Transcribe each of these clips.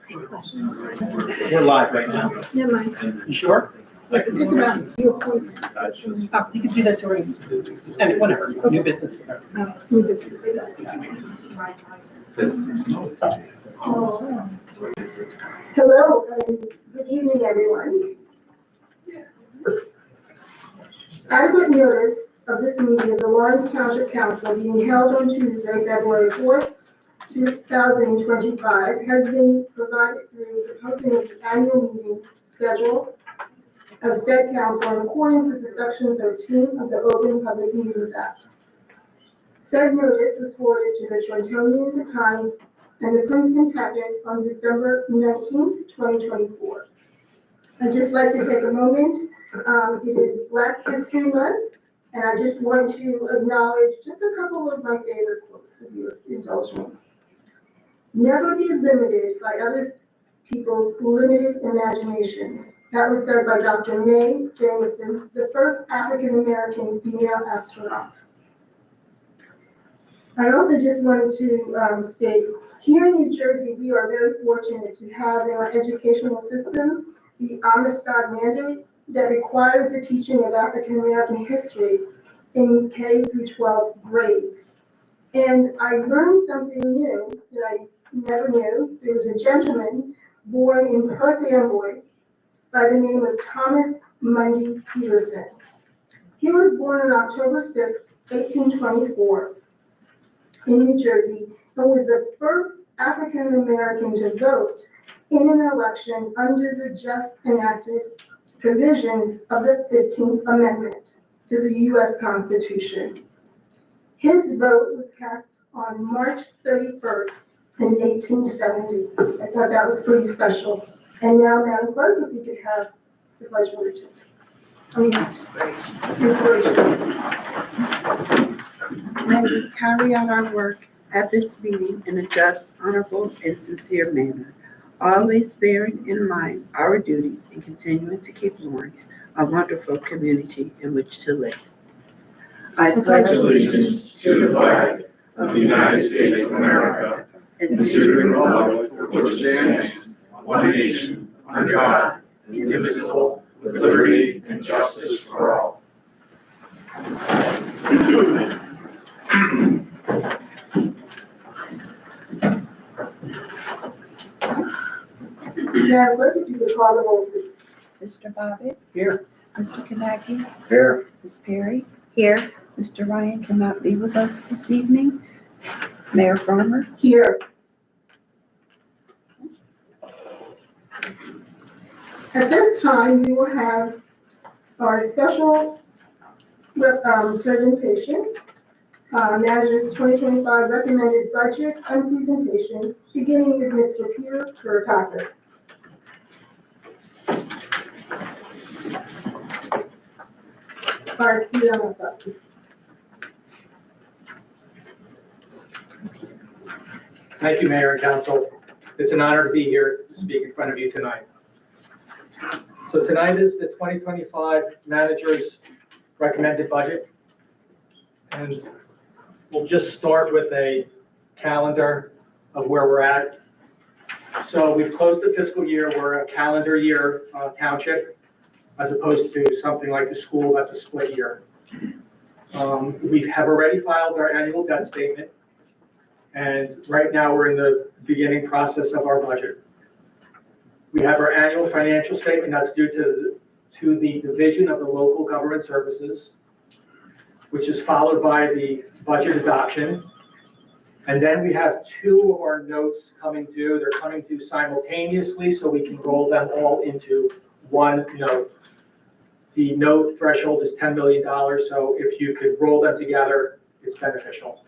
We're live right now. Never mind. You sure? Yeah, is this about your appointment? Oh, you can do that during, and whenever, new business. Whatever. New business. Hello, and good evening, everyone. Adequate notice of this meeting of the Lawrence Township Council being held on Tuesday, February 4th, 2025, has been provided through the posting of the annual meeting schedule of said council in accordance with the section 13 of the Open Public Meetings Act. Said notice was forwarded to the Shortonian, the Times, and the Princeton Packet on December 19th, 2024. I'd just like to take a moment. It is Black History Month, and I just want to acknowledge just a couple of my favorite quotes, if you indulge me. Never be limited by other people's limited imaginations. That was said by Dr. Mae Jemison, the first African-American female astronaut. I also just wanted to state, here in New Jersey, we are very fortunate to have in our educational system the Amistad mandate that requires the teaching of African-American history in K through 12 grades. And I learned something new that I never knew. There was a gentleman born in Perth Amboy by the name of Thomas Mundy Peterson. He was born on October 6, 1824 in New Jersey and was the first African American to vote in an election under the just enacted provisions of the 15th Amendment to the U.S. Constitution. His vote was cast on March 31st in 1870. I thought that was pretty special. And now, Madam Clerk, if we could have the Pledge of Allegiance. Inspiration. May we carry out our work at this meeting in a just, honorable, and sincere manner, always bearing in mind our duties and continuing to keep Lawrence a wonderful community in which to live. I pledge allegiance to the flag of the United States of America and to the republic for which it stands, one nation, under God, indivisible, with liberty and justice for all. Madam Clerk, if you could call the roll, please. Mr. Bobbitt? Here. Mr. Kanaki? Here. Ms. Perry? Here. Mr. Ryan cannot be with us this evening. Mayor Farmer? Here. At this time, we will have our special presentation, Manager's 2025 Recommended Budget and Presentation, beginning with Mr. Peter Kurakakis. Our CMFO. Thank you, Mayor and Council. It's an honor to be here to speak in front of you tonight. So tonight is the 2025 Manager's Recommended Budget. And we'll just start with a calendar of where we're at. So we've closed the fiscal year. We're a calendar year township, as opposed to something like the school that's a split year. We have already filed our annual debt statement. And right now we're in the beginning process of our budget. We have our annual financial statement that's due to the Division of the Local Government Services, which is followed by the budget adoption. And then we have two of our notes coming due. They're coming due simultaneously, so we can roll them all into one note. The note threshold is $10 million, so if you could roll them together, it's beneficial.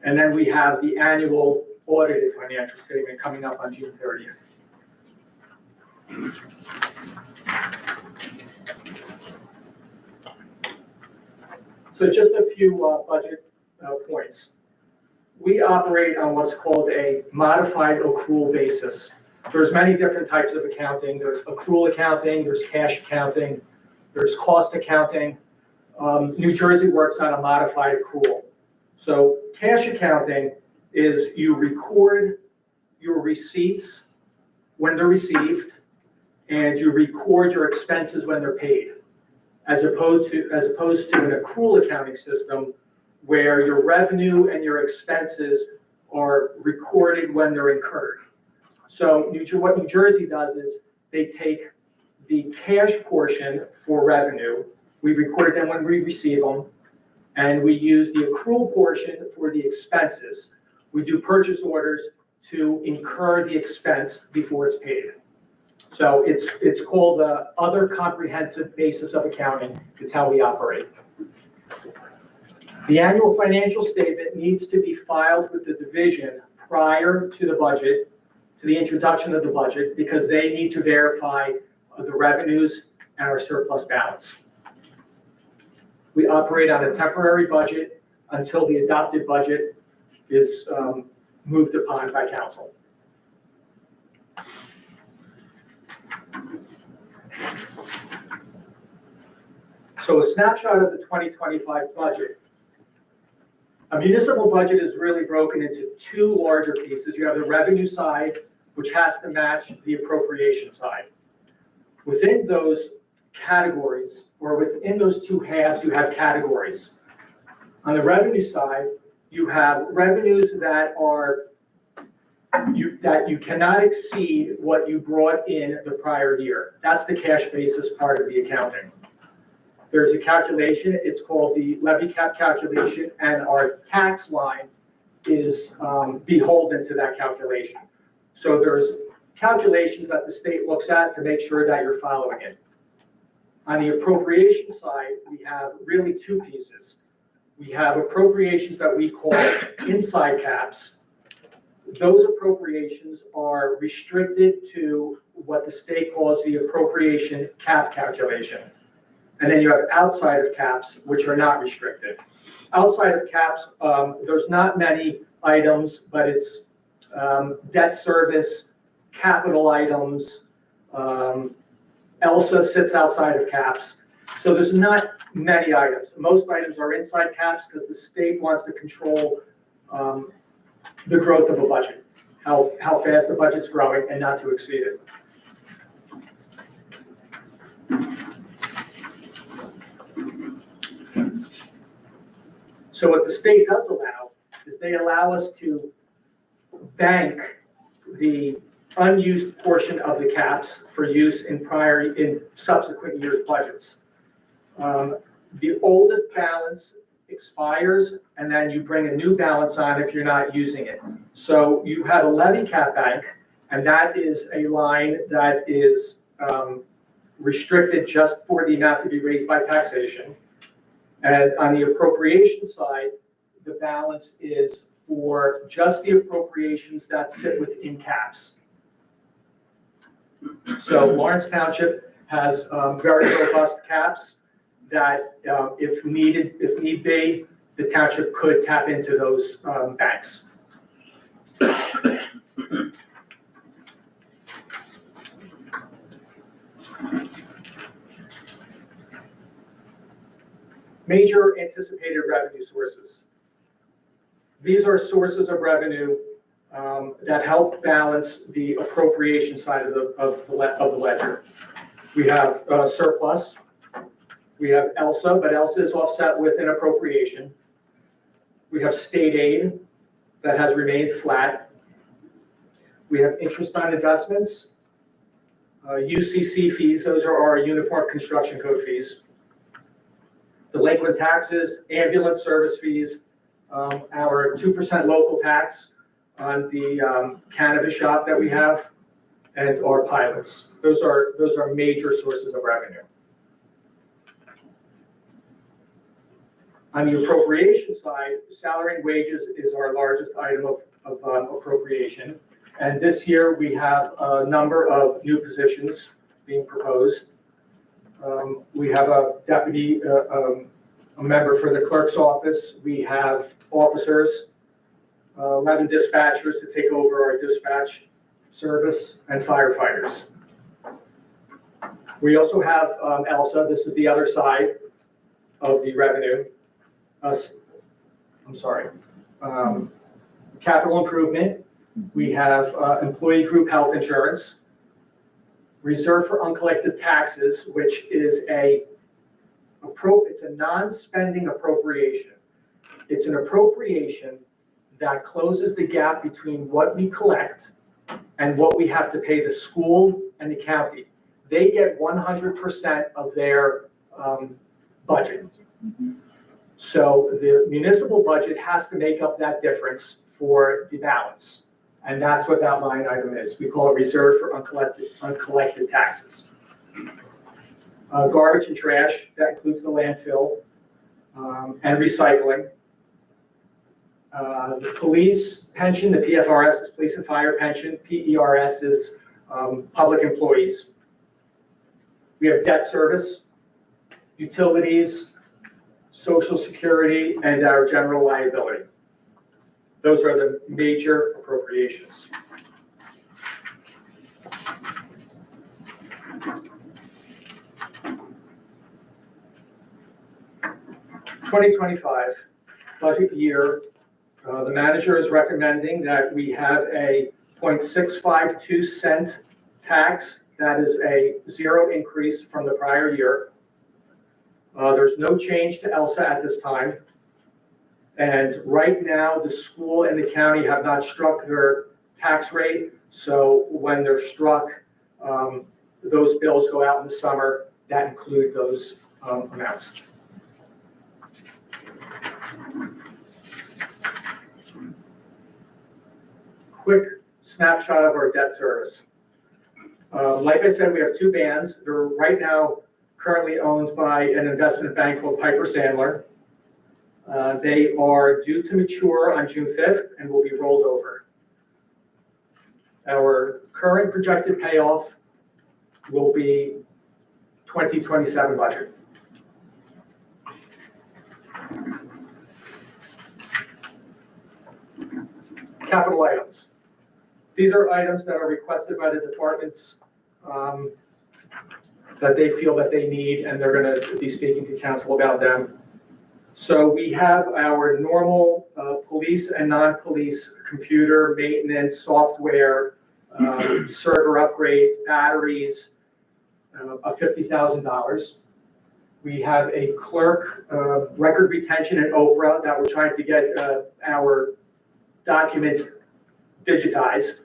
And then we have the annual audited financial statement coming up on June 30th. So just a few budget points. We operate on what's called a modified accrual basis. There's many different types of accounting. There's accrual accounting, there's cash accounting, there's cost accounting. New Jersey works on a modified accrual. So cash accounting is you record your receipts when they're received, and you record your expenses when they're paid, as opposed to an accrual accounting system where your revenue and your expenses are recorded when they're incurred. So what New Jersey does is they take the cash portion for revenue, we record them when we receive them, and we use the accrual portion for the expenses. We do purchase orders to incur the expense before it's paid. So it's called the other comprehensive basis of accounting. It's how we operate. The annual financial statement needs to be filed with the division prior to the budget, to the introduction of the budget, because they need to verify the revenues and our surplus balance. We operate on a temporary budget until the adopted budget is moved upon by council. So a snapshot of the 2025 budget. A municipal budget is really broken into two larger pieces. You have the revenue side, which has to match the appropriation side. Within those categories, or within those two halves, you have categories. On the revenue side, you have revenues that you cannot exceed what you brought in the prior year. That's the cash basis part of the accounting. There's a calculation, it's called the levy cap calculation, and our tax line is beholden to that calculation. So there's calculations that the state looks at to make sure that you're following it. On the appropriation side, we have really two pieces. We have appropriations that we call inside caps. Those appropriations are restricted to what the state calls the appropriation cap calculation. And then you have outside of caps, which are not restricted. Outside of caps, there's not many items, but it's debt service, capital items. ELSA sits outside of caps. So there's not many items. Most items are inside caps because the state wants to control the growth of a budget, how fast the budget's growing, and not to exceed it. So what the state does allow is they allow us to bank the unused portion of the caps for use in subsequent years' budgets. The oldest balance expires, and then you bring a new balance on if you're not using it. So you have a levy cap bank, and that is a line that is restricted just for the amount to be raised by taxation. And on the appropriation side, the balance is for just the appropriations that sit within caps. So Lawrence Township has very robust caps that if need be, the township could tap into those banks. Major anticipated revenue sources. These are sources of revenue that help balance the appropriation side of the ledger. We have surplus. We have ELSA, but ELSA is offset with an appropriation. We have state aid that has remained flat. We have interest on investments, UCC fees, those are our Uniform Construction Code fees. Delinquent taxes, ambulance service fees, our 2% local tax on the cannabis shop that we have, and our pilots. Those are major sources of revenue. On the appropriation side, salary and wages is our largest item of appropriation. And this year we have a number of new positions being proposed. We have a deputy, a member for the clerk's office. We have officers, 11 dispatchers to take over our dispatch service, and firefighters. We also have ELSA. This is the other side of the revenue. Capital improvement. We have employee group health insurance. reserve for uncollected taxes, which is it's a non-spending appropriation. It's an appropriation that closes the gap between what we collect and what we have to pay the school and the county. They get 100% of their budget. So the municipal budget has to make up that difference for the balance. And that's what that line item is. We call it reserve for uncollected taxes. Garbage and trash, that includes the landfill, and recycling. The police pension, the PFRS is police and fire pension, PERS is public employees. We have debt service, utilities, social security, and our general liability. Those are the major appropriations. $2025 budget year, the manager is recommending that we have a 0.652 cent tax. That is a 0 increase from the prior year. There's no change to ELSA at this time. And right now, the school and the county have not struck their tax rate. So when they're struck, those bills go out in the summer that include those amounts. Quick snapshot of our debt service. Like I said, we have 2 bands. They're right now currently owned by an investment bank called Piper Sandler. They are due to mature on June 5th and will be rolled over. Our current projected payoff will be 2027 budget. Capital items. These are items that are requested by the departments that they feel that they need, and they're going to be speaking to council about them. So we have our normal police and non-police computer maintenance, software, server upgrades, batteries of $50,000. We have a clerk record retention and Oprah that we're trying to get our documents digitized.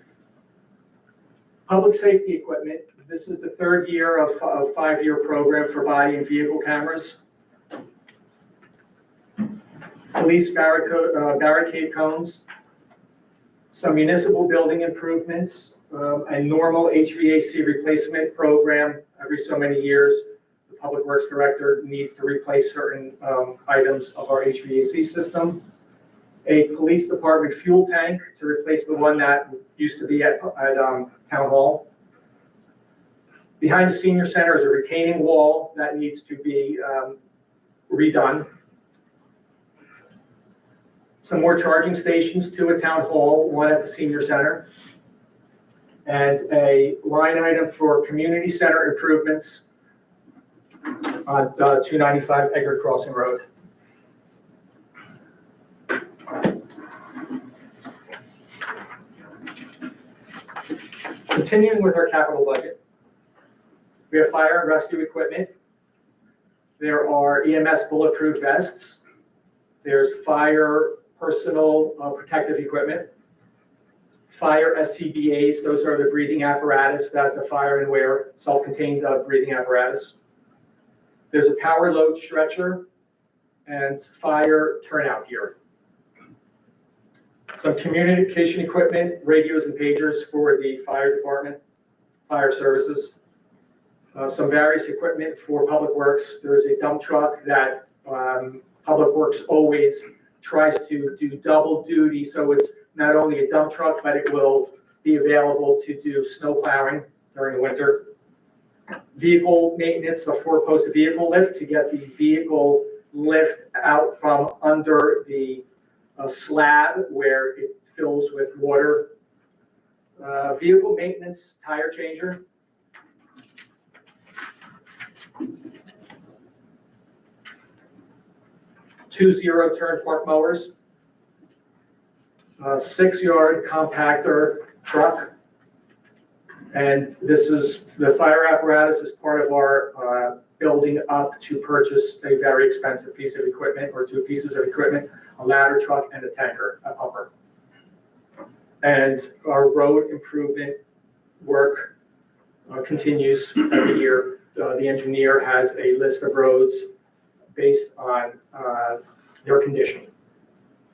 Public safety equipment. This is the 3rd year of a 5-year program for body and vehicle cameras. Police barricade cones. Some municipal building improvements, a normal HVAC replacement program every so many years. The Public Works Director needs to replace certain items of our HVAC system. A police department fuel tank to replace the one that used to be at Town Hall. Behind the senior center is a retaining wall that needs to be redone. Some more charging stations, 2 at Town Hall, 1 at the senior center. And a line item for community center improvements on 295 Edgar Crossing Road. Continuing with our capital budget, we have fire and rescue equipment. There are EMS bulletproof vests. There's fire personal protective equipment. Fire SCBAs, those are the breathing apparatus that the firemen wear, self-contained breathing apparatus. There's a power load stretcher and fire turnout gear. Some communication equipment, radios and pagers for the fire department, fire services. Some various equipment for Public Works. There's a dump truck that Public Works always tries to do double duty, so it's not only a dump truck, but it will be available to do snow plowing during the winter. Vehicle maintenance, a 4-post vehicle lift to get the vehicle lift out from under the slab where it fills with water. Vehicle maintenance, tire changer. Two 0-turn fork mowers. 6-yard compactor truck. And this is, the fire apparatus is part of our building up to purchase a very expensive piece of equipment, or two pieces of equipment, a ladder truck and a tanker, a pumper. And our road improvement work continues every year. The engineer has a list of roads based on their condition.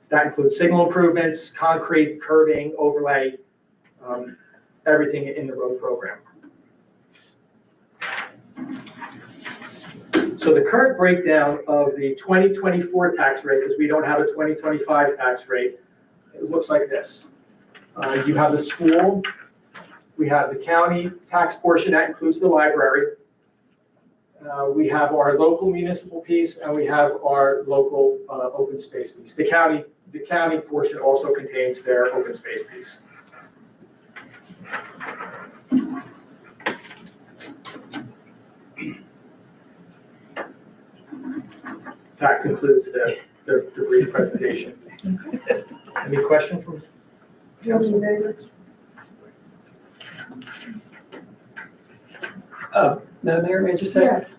That includes signal improvements, concrete, curbing, overlay, everything in the road program. So the current breakdown of the 2024 tax rate, because we don't have a 2025 tax rate, it looks like this. You have the school, we have the county tax portion, that includes the library. We have our local municipal piece, and we have our local open space piece. The county portion also contains their open space piece. That concludes the brief presentation. Any questions from? Madam Mayor, may I just say? Yes.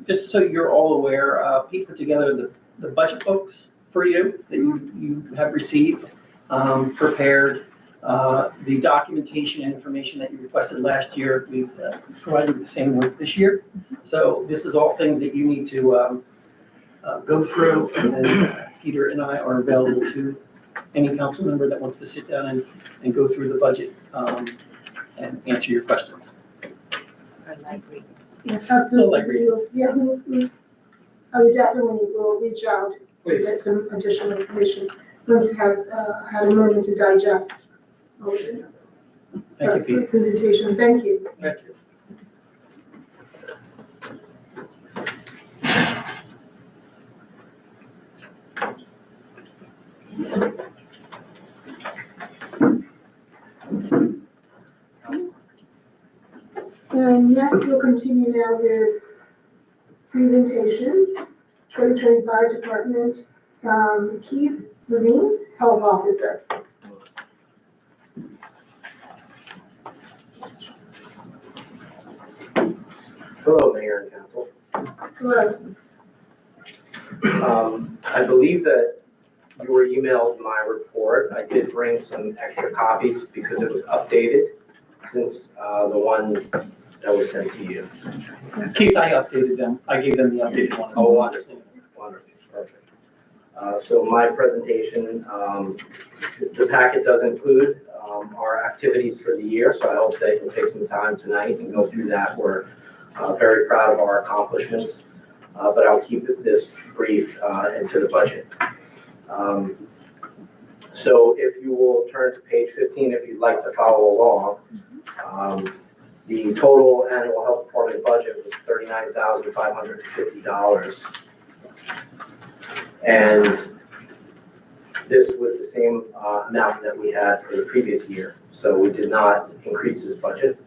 Just so you're all aware, Pete put together the budget books for you that you have received, prepared the documentation and information that you requested last year. We've provided the same ones this year. So this is all things that you need to go through, and then Peter and I are available to any council member that wants to sit down and go through the budget and answer your questions. Yeah, absolutely. Yeah, I would definitely will reach out to Please. get some additional information once I have had a moment to digest all the numbers. Thank you, Pete. Presentation, thank you. Thank you. And next, we'll continue now with presentation, 2025 Department, Keith Levine, Health Officer. Hello, Mayor and Council. Hello. I believe that you were emailed my report. I did bring some extra copies because it was updated since the one that was sent to you. Keith, I updated them. I gave them the updated ones. Oh, wonderful, wonderful, perfect. So my presentation, the packet does include our activities for the year, so I hope that you'll take some time tonight and go through that. We're very proud of our accomplishments, but I'll keep this brief into the budget. So if you will turn to page 15, if you'd like to follow along, the total annual health department budget was $39,550. And this was the same amount that we had for the previous year. So we did not increase this budget.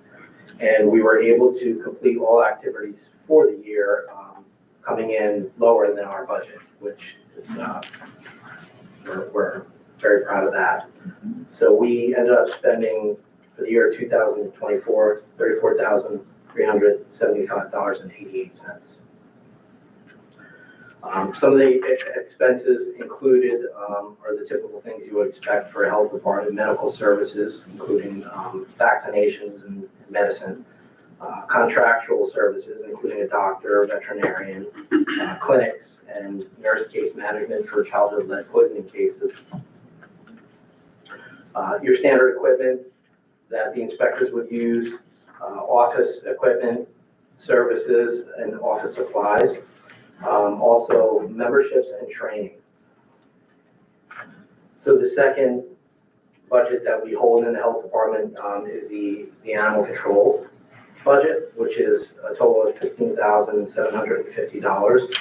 And we were able to complete all activities for the year, coming in lower than our budget, which is, we're very proud of that. So we ended up spending for the year 2024, $34,375.88. Some of the expenses included are the typical things you would expect for a health department: medical services, including vaccinations and medicine, contractual services, including a doctor, veterinarian, clinics, and nurse case management for childhood lead poisoning cases. Your standard equipment that the inspectors would use, office equipment, services, and office supplies. Also memberships and training. So the second budget that we hold in the health department is the animal control budget, which is a total of $15,750.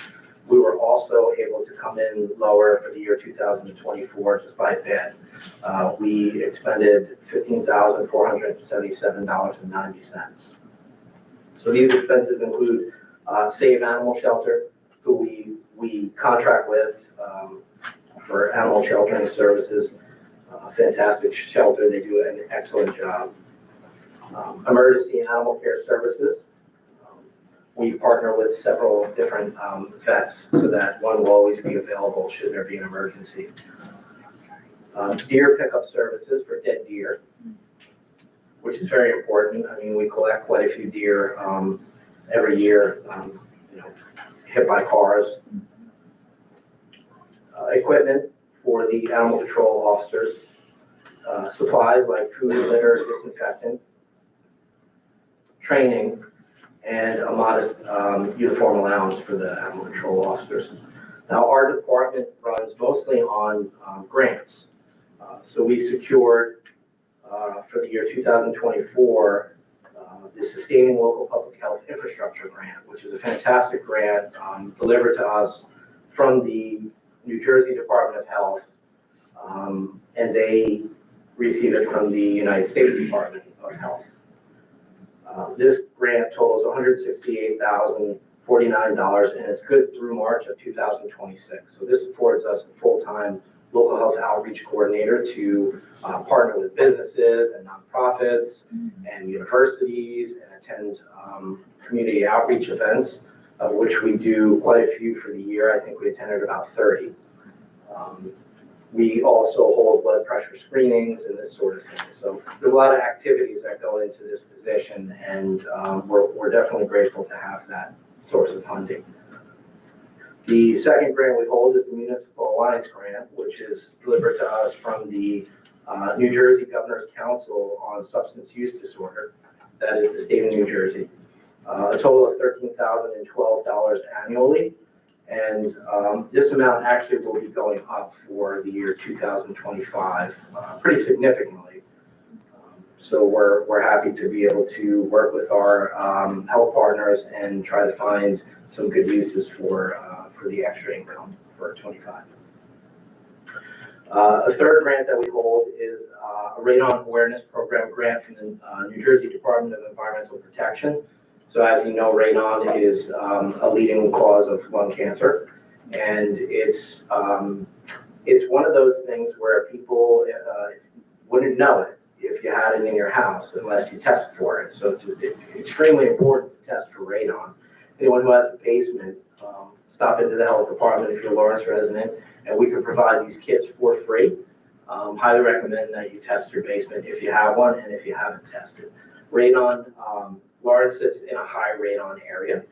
We were also able to come in lower for the year 2024 just by a bit. We expended $15,477.90. So these expenses include Save Animal Shelter, who we contract with for animal sheltering services. Fantastic shelter, they do an excellent job. Emergency animal care services. We partner with several different vets so that one will always be available should there be an emergency. Deer pickup services for dead deer, which is very important. I mean, we collect quite a few deer every year, hit by cars. Equipment for the animal control officers. Supplies like food, litter, disinfectant, training, and a modest uniform allowance for the animal control officers. Now, our department runs mostly on grants. So we secured for the year 2024 the Sustaining Local Public Health Infrastructure Grant, which is a fantastic grant delivered to us from the New Jersey Department of Health, and they receive it from the United States Department of Health. This grant totals $168,049, and it's good through March of 2026. So this affords us a full-time local health outreach coordinator to partner with businesses and nonprofits and universities and attend community outreach events, of which we do quite a few for the year. I think we attended about 30. We also hold blood pressure screenings and this sort of thing. So there's a lot of activities that go into this position, and we're definitely grateful to have that source of funding. The second grant we hold is the Municipal Alliance Grant, which is delivered to us from the New Jersey Governor's Council on Substance Use Disorder. That is the state of New Jersey. A total of $13,012 annually. And this amount actually will be going up for the year 2025 pretty significantly. So we're happy to be able to work with our health partners and try to find some good uses for the extra income for 25. A third grant that we hold is a Radon Awareness Program grant from the New Jersey Department of Environmental Protection. So as you know, radon is a leading cause of lung cancer, and it's one of those things where people wouldn't know it if you had it in your house unless you test for it. So it's extremely important to test for radon. Anyone who has a basement, stop into the health department if you're a Lawrence resident, and we can provide these kits for free. Highly recommend that you test your basement if you have one and if you haven't tested. Radon, Lawrence sits in a high radon area,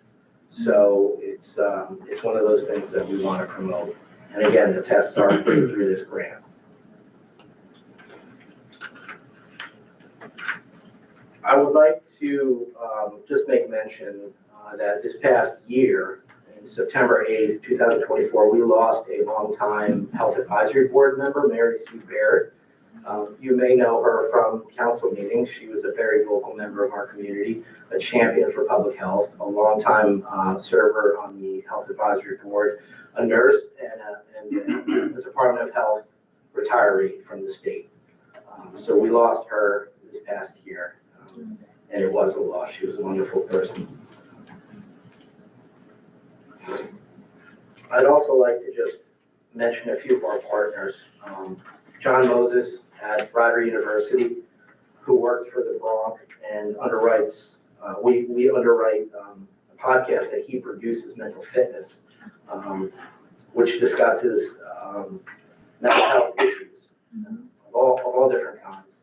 so it's one of those things that we want to promote. And again, the tests are free through this grant. I would like to just make mention that this past year, in September 8th, 2024, we lost a longtime health advisory board member, Mary C. Baird. You may know her from council meetings. She was a very vocal member of our community, a champion for public health, a longtime server on the health advisory board, a nurse, and a Department of Health retiree from the state. So we lost her this past year, and it was a loss. She was a wonderful person. I'd also like to just mention a few of our partners. John Moses at Rider University, who works for the Bronx and underwrites, we underwrite a podcast that he produces, Mental Fitness, which discusses mental health issues of all different kinds.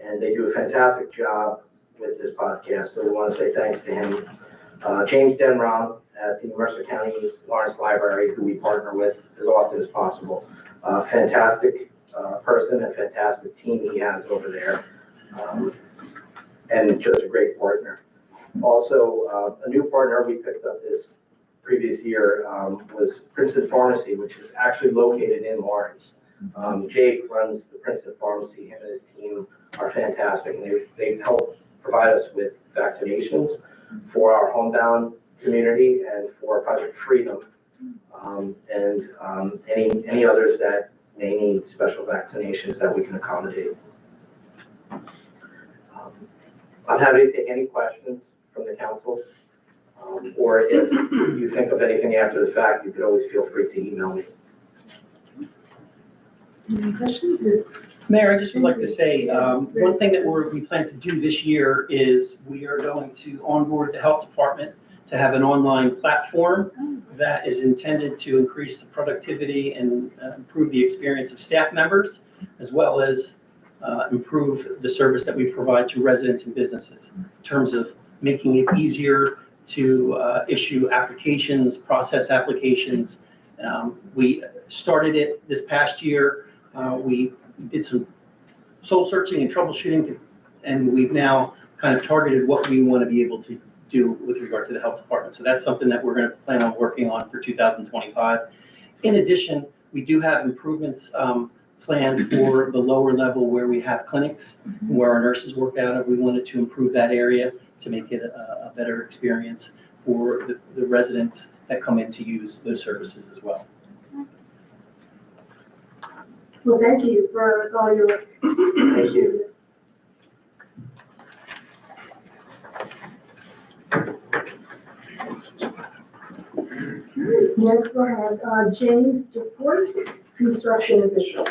And they do a fantastic job with this podcast, so we want to say thanks to him. James Denrom at the Mercer County Lawrence Library, who we partner with as often as possible. Fantastic person and fantastic team he has over there, and just a great partner. Also, a new partner we picked up this previous year was Princeton Pharmacy, which is actually located in Lawrence. Jake runs the Princeton Pharmacy. Him and his team are fantastic, and they help provide us with vaccinations for our homebound community and for Project Freedom, and any others that may need special vaccinations that we can accommodate. I'm happy to take any questions from the council, or if you think of anything after the fact, you could always feel free to email me. Any questions? Mayor, I just would like to say, one thing that we plan to do this year is we are going to onboard the health department to have an online platform that is intended to increase the productivity and improve the experience of staff members, as well as improve the service that we provide to residents and businesses in terms of making it easier to issue applications, process applications. We started it this past year. We did some soul searching and troubleshooting, and we've now kind of targeted what we want to be able to do with regard to the health department. So that's something that we're going to plan on working on for 2025. In addition, we do have improvements planned for the lower level where we have clinics, where our nurses work out of. We wanted to improve that area to make it a better experience for the residents that come in to use those services as well. Well, thank you for all your work. Thank you. Next, we'll have James DeFort, construction official.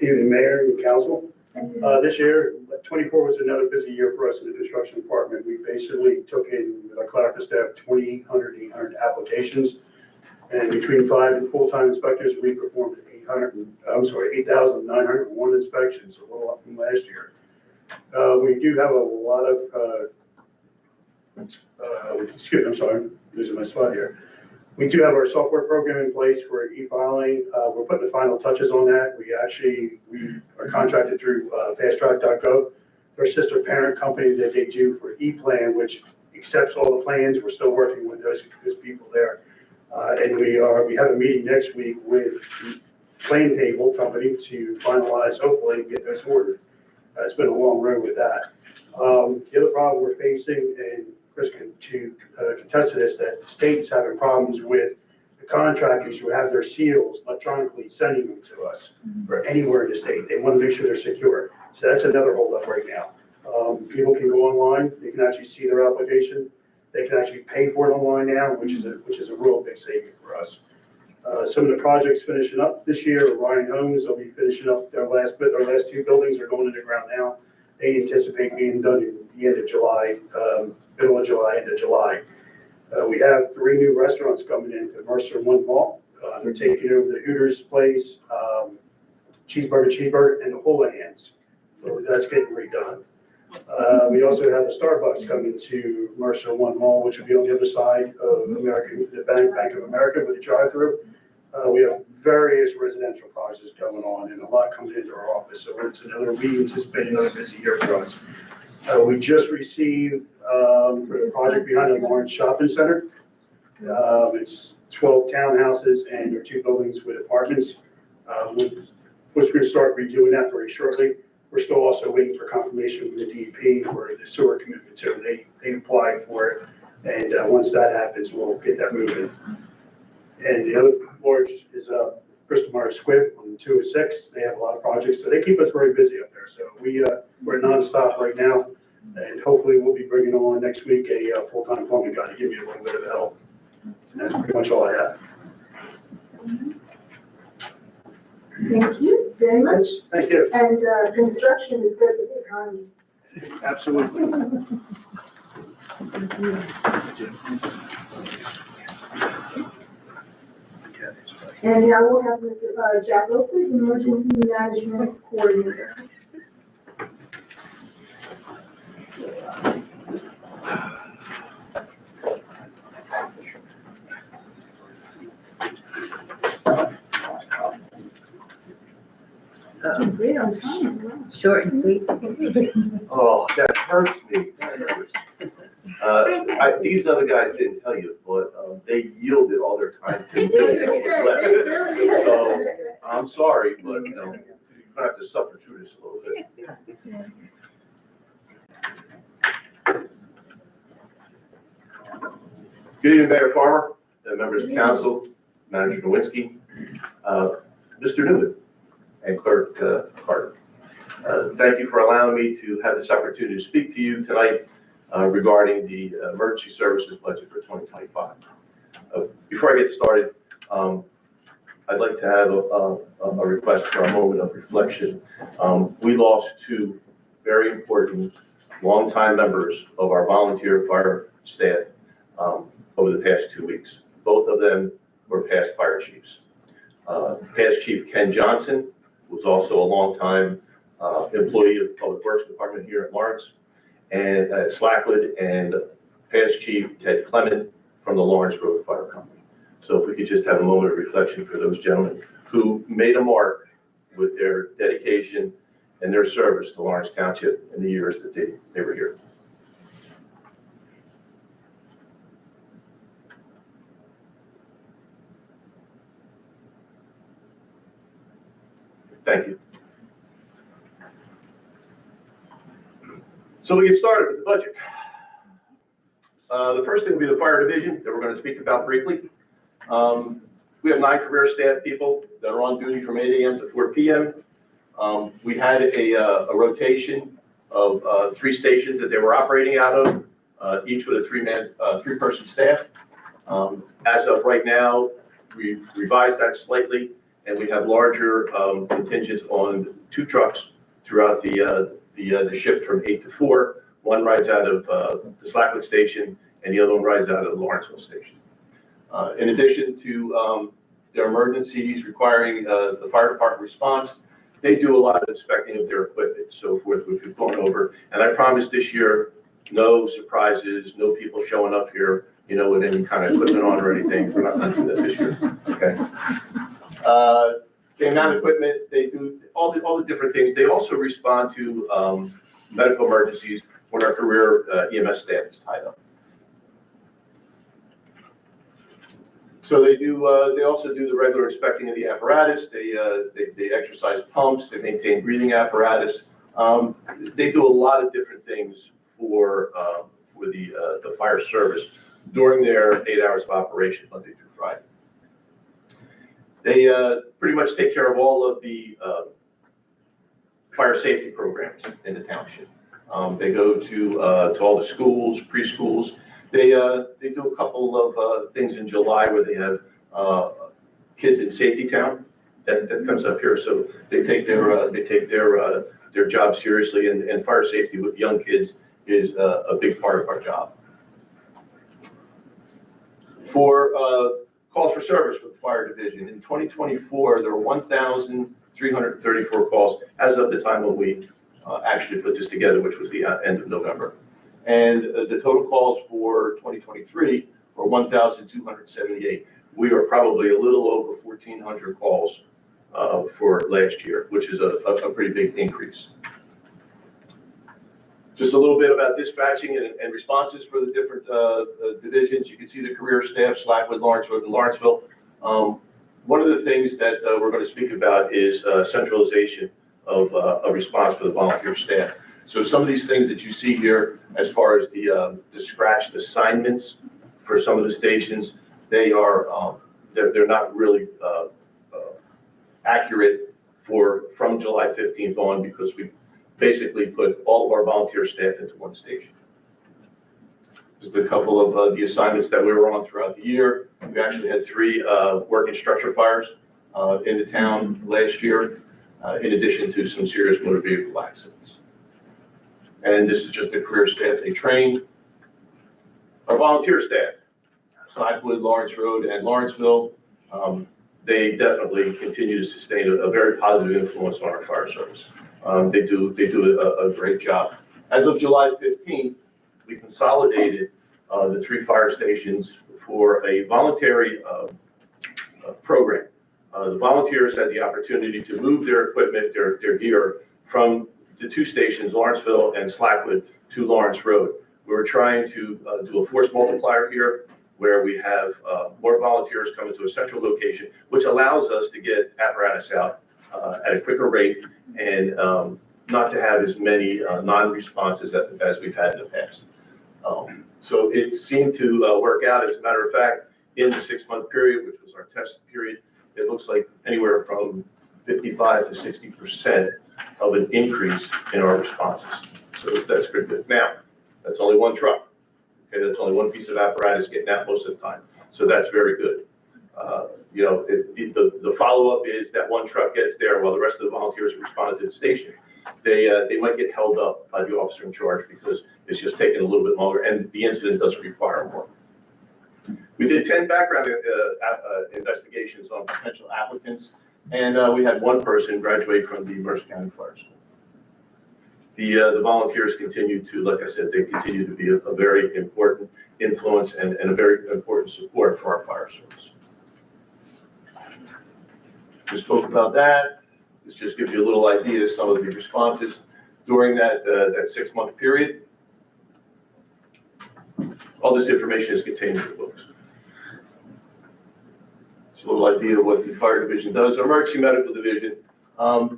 Evening, Mayor and Council. This year, 24 was another busy year for us in the construction department. We basically took in, with our clerical staff, 2,800 applications. And between 5 and full-time inspectors, we performed 8,901 inspections, a little up from last year. We do have a lot of, I'm sorry, losing my spot here. We do have our software program in place for e-filing. We're putting the final touches on that. We are contracted through fasttrack.gov, their sister parent company that they do for e-plan, which accepts all the plans. We're still working with those people there. And we have a meeting next week with the Plan Table company to finalize, hopefully, and get those ordered. It's been a long road with that. The other problem we're facing, and Chris can contest to this, that the state is having problems with the contractors who have their seals electronically sending them to us or anywhere in the state. They want to make sure they're secure. So that's another holdup right now. People can go online, they can actually see their application. They can actually pay for it online now, which is a real big saving for us. Some of the projects finishing up this year, Ryan Homes, they'll be finishing up their last 2 buildings are going into the ground now. They anticipate being done in the end of July, middle of July, end of July. We have 3 new restaurants coming into Mercer One Mall. They're taking over the Hooters place, Cheeseburger, and the Houlihan's. So that's getting redone. We also have a Starbucks coming to Mercer One Mall, which will be on the other side of the Bank of America with a drive-through. We have various residential projects going on and a lot coming into our office. So we anticipate another busy year for us. We just received for the project behind the Lawrence Shopping Center. It's 12 townhouses and there are 2 buildings with apartments. We're going to start redoing that very shortly. We're still also waiting for confirmation from the DEP for the sewer commitment too. They applied for it, and once that happens, we'll get that moving. And the other large is Bristol Myers Squibb on 206. They have a lot of projects, so they keep us very busy up there. So we're nonstop right now, and hopefully we'll be bringing on next week a full-time plumbing guy to give me a little bit of help. And that's pretty much all I have. Thank you very much. Thank you. And construction is good for the economy. Absolutely. And now we'll have Mr. Jack Oakley, Emergency Management Coordinator. Great on time. Wow. Short and sweet. Oh, that hurts me. That hurts. These other guys didn't tell you, but they yielded all their time to me. So I'm sorry, but you're gonna have to suffer through this a little bit. Good evening, Mayor Farmer, members of council, Manager Nowinski, Mr. Newman, and Clerk Carter. Thank you for allowing me to have this opportunity to speak to you tonight regarding the emergency services budget for 2025. Before I get started, I'd like to have a request for a moment of reflection. We lost two very important, longtime members of our volunteer fire staff over the past 2 weeks. Both of them were past fire chiefs. Past Chief Ken Johnson was also a longtime employee of the Public Works Department here at Lawrence and at Slackwood, and past Chief Ted Clement from the Lawrence Road Fire Company. So if we could just have a moment of reflection for those gentlemen who made a mark with their dedication and their service to Lawrence Township in the years that they were here. Thank you. So we get started with the budget. The first thing will be the fire division that we're going to speak about briefly. We have 9 career staff people that are on duty from 8 a.m. to 4 p.m. We had a rotation of 3 stations that they were operating out of, each with a 3-person staff. As of right now, we revised that slightly, and we have larger contingents on 2 trucks throughout the shift from 8 to 4. One rides out of the Slackwood station, and the other one rides out of the Lawrenceville station. In addition to their emergencies requiring the fire department response, they do a lot of inspecting of their equipment, so forth, which we've gone over. And I promise this year, no surprises, no people showing up here, with any kind of equipment on or anything. We're not doing that this year, okay? The amount of equipment, they do all the different things. They also respond to medical emergencies when our career EMS staff is tied up. So they do. They also do the regular inspecting of the apparatus. They exercise pumps. They maintain breathing apparatus. They do a lot of different things for the fire service during their 8 hours of operation, Monday through Friday. They pretty much take care of all of the fire safety programs in the township. They go to all the schools, preschools. They do a couple of things in July where they have kids in Safety Town that comes up here. So they take their job seriously, and fire safety with young kids is a big part of our job. For calls for service for the fire division in 2024, there were 1,334 calls as of the time when we actually put this together, which was the end of November. And the total calls for 2023 were 1,278. We are probably a little over 1,400 calls for last year, which is a pretty big increase. Just a little bit about dispatching and responses for the different divisions. You can see the career staff, Slackwood, Lawrence Road, and Lawrenceville. One of the things that we're going to speak about is centralization of a response for the volunteer staff. So some of these things that you see here, as far as the scratched assignments for some of the stations, they're not really accurate from July 15th on, because we basically put all of our volunteer staff into one station. Just a couple of the assignments that we were on throughout the year. We actually had 3 working structure fires in the town last year, in addition to some serious motor vehicle accidents. And this is just the career staff they train. Our volunteer staff, Slackwood, Lawrence Road, and Lawrenceville, they definitely continue to sustain a very positive influence on our fire service. They do a great job. As of July 15th, we consolidated the 3 fire stations for a voluntary program. The volunteers had the opportunity to move their equipment, their gear, from the 2 stations, Lawrenceville and Slackwood, to Lawrence Road. We were trying to do a force multiplier here, where we have more volunteers coming to a central location, which allows us to get apparatus out at a quicker rate and not to have as many non-responses as we've had in the past. So it seemed to work out. As a matter of fact, in the 6-month period, which was our test period, it looks like anywhere from 55 to 60% of an increase in our responses. So that's pretty good. Now, that's only 1 truck. Okay, that's only 1 piece of apparatus getting out most of the time. So that's very good. You know, the follow-up is that one truck gets there while the rest of the volunteers responded to the station. They might get held up by the officer in charge because it's just taking a little bit longer and the incident doesn't require more. We did 10 background investigations on potential applicants, and we had one person graduate from the Mercer County Fire School. The volunteers continue to, like I said, they continue to be a very important influence and a very important support for our fire service. Just spoke about that. This just gives you a little idea of some of the responses during that 6-month period. All this information is contained in the books. Just a little idea of what the fire division does. Our emergency medical division,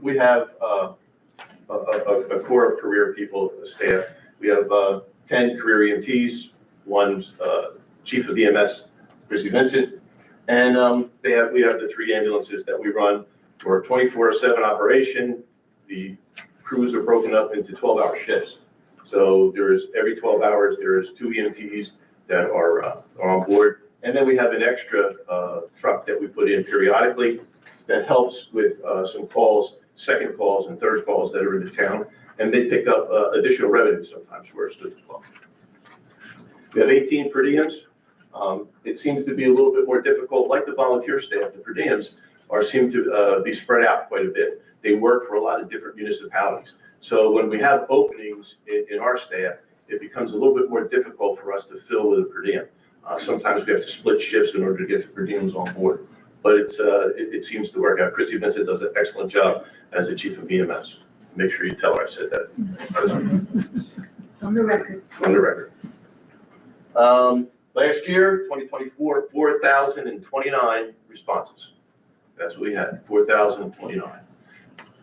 we have a core of career people, staff. We have 10 career EMTs, one's chief of EMS, Chrissy Vincent, and we have the 3 ambulances that we run for a 24/7 operation. The crews are broken up into 12-hour shifts. So there's every 12 hours, there's 2 EMTs that are on board. And then we have an extra truck that we put in periodically that helps with some calls, second calls and third calls that are in the town. And they pick up additional revenue sometimes for us as well. We have 18 per diems. It seems to be a little bit more difficult, like the volunteer staff. The per diems seem to be spread out quite a bit. They work for a lot of different municipalities. So when we have openings in our staff, it becomes a little bit more difficult for us to fill with a per diem. Sometimes we have to split shifts in order to get the per diems on board. But it seems to work out. Chrissy Vincent does an excellent job as the chief of EMS. Make sure you tell her I said that. On the record. On the record. Last year, 2024, 4,029 responses. That's what we had, 4,029.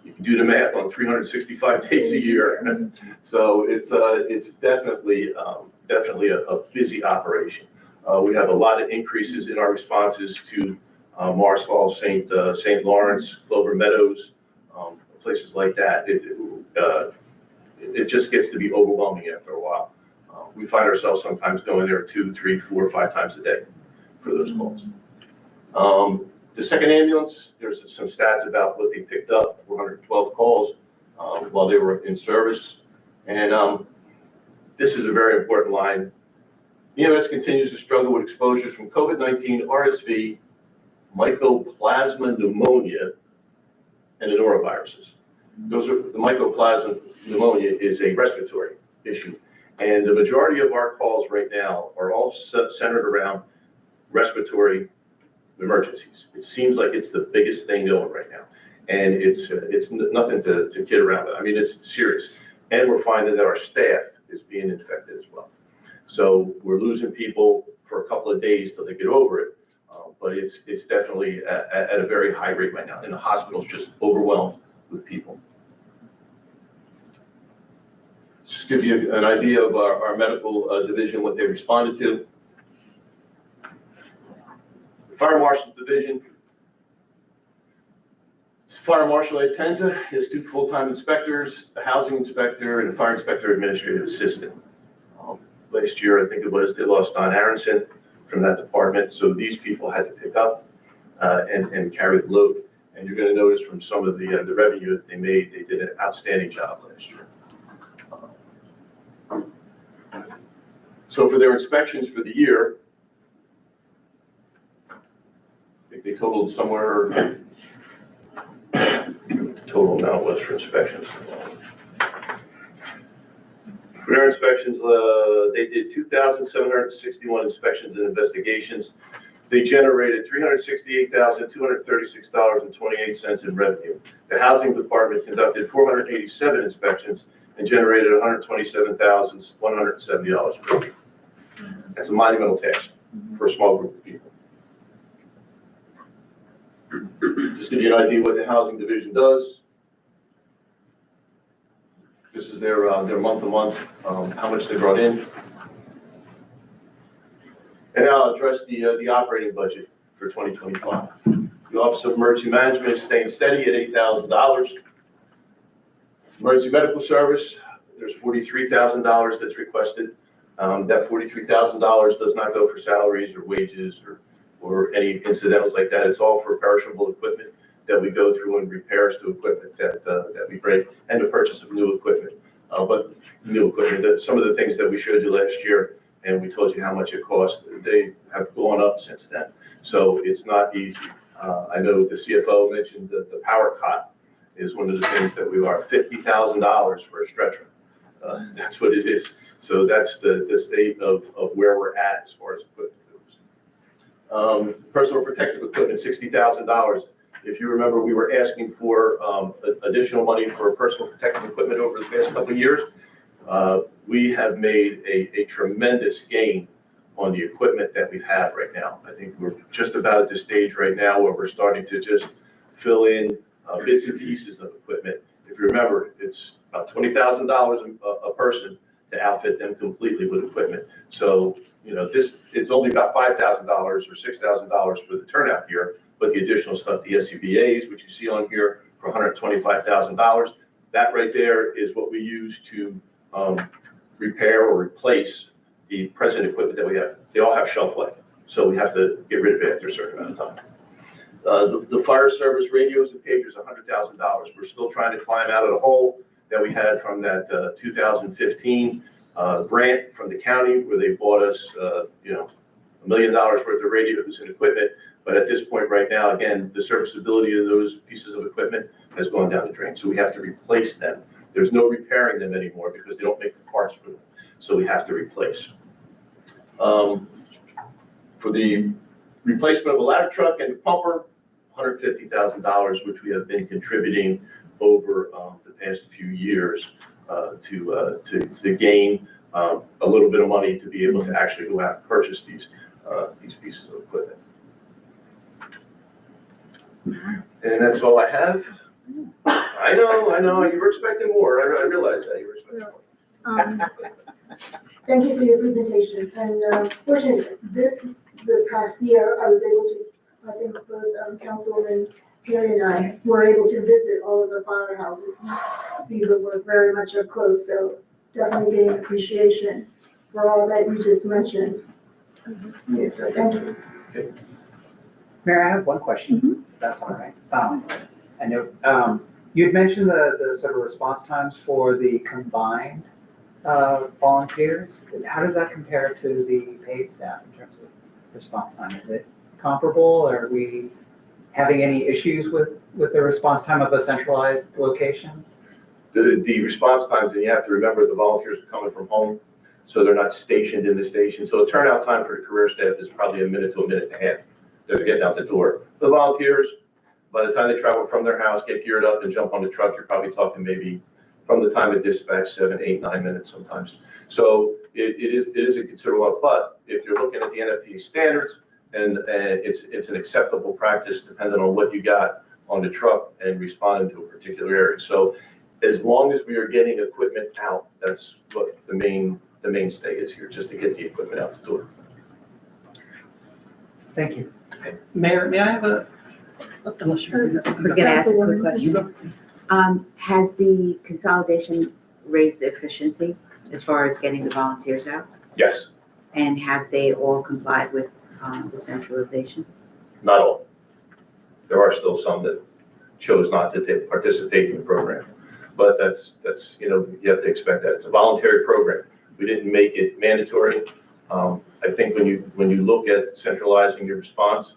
You can do the math on 365 days a year. So it's definitely a busy operation. We have a lot of increases in our responses to Marsfall, St. Lawrence, Clover Meadows, places like that. It just gets to be overwhelming after a while. We find ourselves sometimes going there 2, 3, 4, 5 times a day for those calls. The second ambulance, there's some stats about what they picked up, 412 calls while they were in service. And this is a very important line. EMS continues to struggle with exposures from COVID-19, RSV, mycoplasma pneumonia, and the noroviruses. The mycoplasma pneumonia is a respiratory issue. And the majority of our calls right now are all centered around respiratory emergencies. It seems like it's the biggest thing going right now. And it's nothing to kid around with. I mean, it's serious. And we're finding that our staff is being infected as well. So we're losing people for a couple of days till they get over it. But it's definitely at a very high rate right now. And the hospital's just overwhelmed with people. Just give you an idea of our medical division, what they responded to. The Fire Marshal's division. Fire Marshal Ed Tenza has 2 full-time inspectors, a housing inspector, and a fire inspector administrative assistant. Last year, I think it was, they lost Don Aronson from that department, so these people had to pick up and carry the load. And you're going to notice from some of the revenue that they made, they did an outstanding job last year. So for their inspections for the year, I think they totaled somewhere, the total amount was for inspections. For their inspections, they did 2,761 inspections and investigations. They generated $368,236.28 in revenue. The housing department conducted 487 inspections and generated $127,170 per week. That's a monumental task for a small group of people. Just to give you an idea what the housing division does. This is their month-to-month, how much they brought in. And now I'll address the operating budget for 2025. The Office of Emergency Management is staying steady at $8,000. Emergency Medical Service, there's $43,000 that's requested. That $43,000 does not go for salaries or wages or any incidentals like that. It's all for perishable equipment that we go through and repairs to equipment that we break and the purchase of new equipment. But new equipment, some of the things that we showed you last year and we told you how much it cost, they have gone up since then. So it's not easy. I know the CFO mentioned the power cot is one of the things that we are $50,000 for a stretcher. That's what it is. So that's the state of where we're at as far as equipment goes. Personal protective equipment, $60,000. If you remember, we were asking for additional money for personal protective equipment over the past couple of years. We have made a tremendous gain on the equipment that we have right now. I think we're just about at the stage right now where we're starting to just fill in bits and pieces of equipment. If you remember, it's about $20,000 a person to outfit them completely with equipment. So, you know, it's only about $5,000 or $6,000 for the turnout gear, but the additional stuff, the SCBAs, which you see on here for $125,000, that right there is what we use to repair or replace the present equipment that we have. They all have shelf life, so we have to get rid of it after a certain amount of time. The fire service radios and pagers, $100,000. We're still trying to climb out of the hole that we had from that 2015 grant from the county where they bought us, you know, $1 million worth of radios and equipment. But at this point right now, again, the serviceability of those pieces of equipment has gone down the drain. So we have to replace them. There's no repairing them anymore because they don't make the parts for them. So we have to replace. For the replacement of a ladder truck and pumper, $150,000, which we have been contributing over the past few years to gain a little bit of money to be able to actually go out and purchase these pieces of equipment. And that's all I have. I know, you were expecting more. I realize that you were expecting more. Thank you for your presentation. And fortunately, the past year, I was able to, I think both Councilwoman Perry and I were able to visit all of the firehouses and see the work very much up close. So definitely getting appreciation for all that you just mentioned. Yeah, so thank you. Mayor, I have one question, if that's all right. I know you had mentioned the sort of response times for the combined volunteers. How does that compare to the paid staff in terms of response time? Is it comparable? Are we having any issues with the response time of a centralized location? The response times, and you have to remember the volunteers are coming from home, so they're not stationed in the station. So the turnout time for the career staff is probably a minute to a minute and a half. They're getting out the door. The volunteers, by the time they travel from their house, get geared up and jump on the truck, you're probably talking maybe from the time of dispatch, 7, 8, 9 minutes sometimes. So it is a considerable, but if you're looking at the NFPA standards, and it's an acceptable practice depending on what you got on the truck and responding to a particular area. So as long as we are getting equipment out, that's what the mainstay is here, just to get the equipment out the door. Thank you. Mayor, may I have unless you're. I was gonna ask a quick question. Has the consolidation raised efficiency as far as getting the volunteers out? Yes, And have they all complied with the centralization? not all. There are still some that chose not to participate in the program, but that's you know, you have to expect that. It's a voluntary program. We didn't make it mandatory. I think when you look at centralizing your response,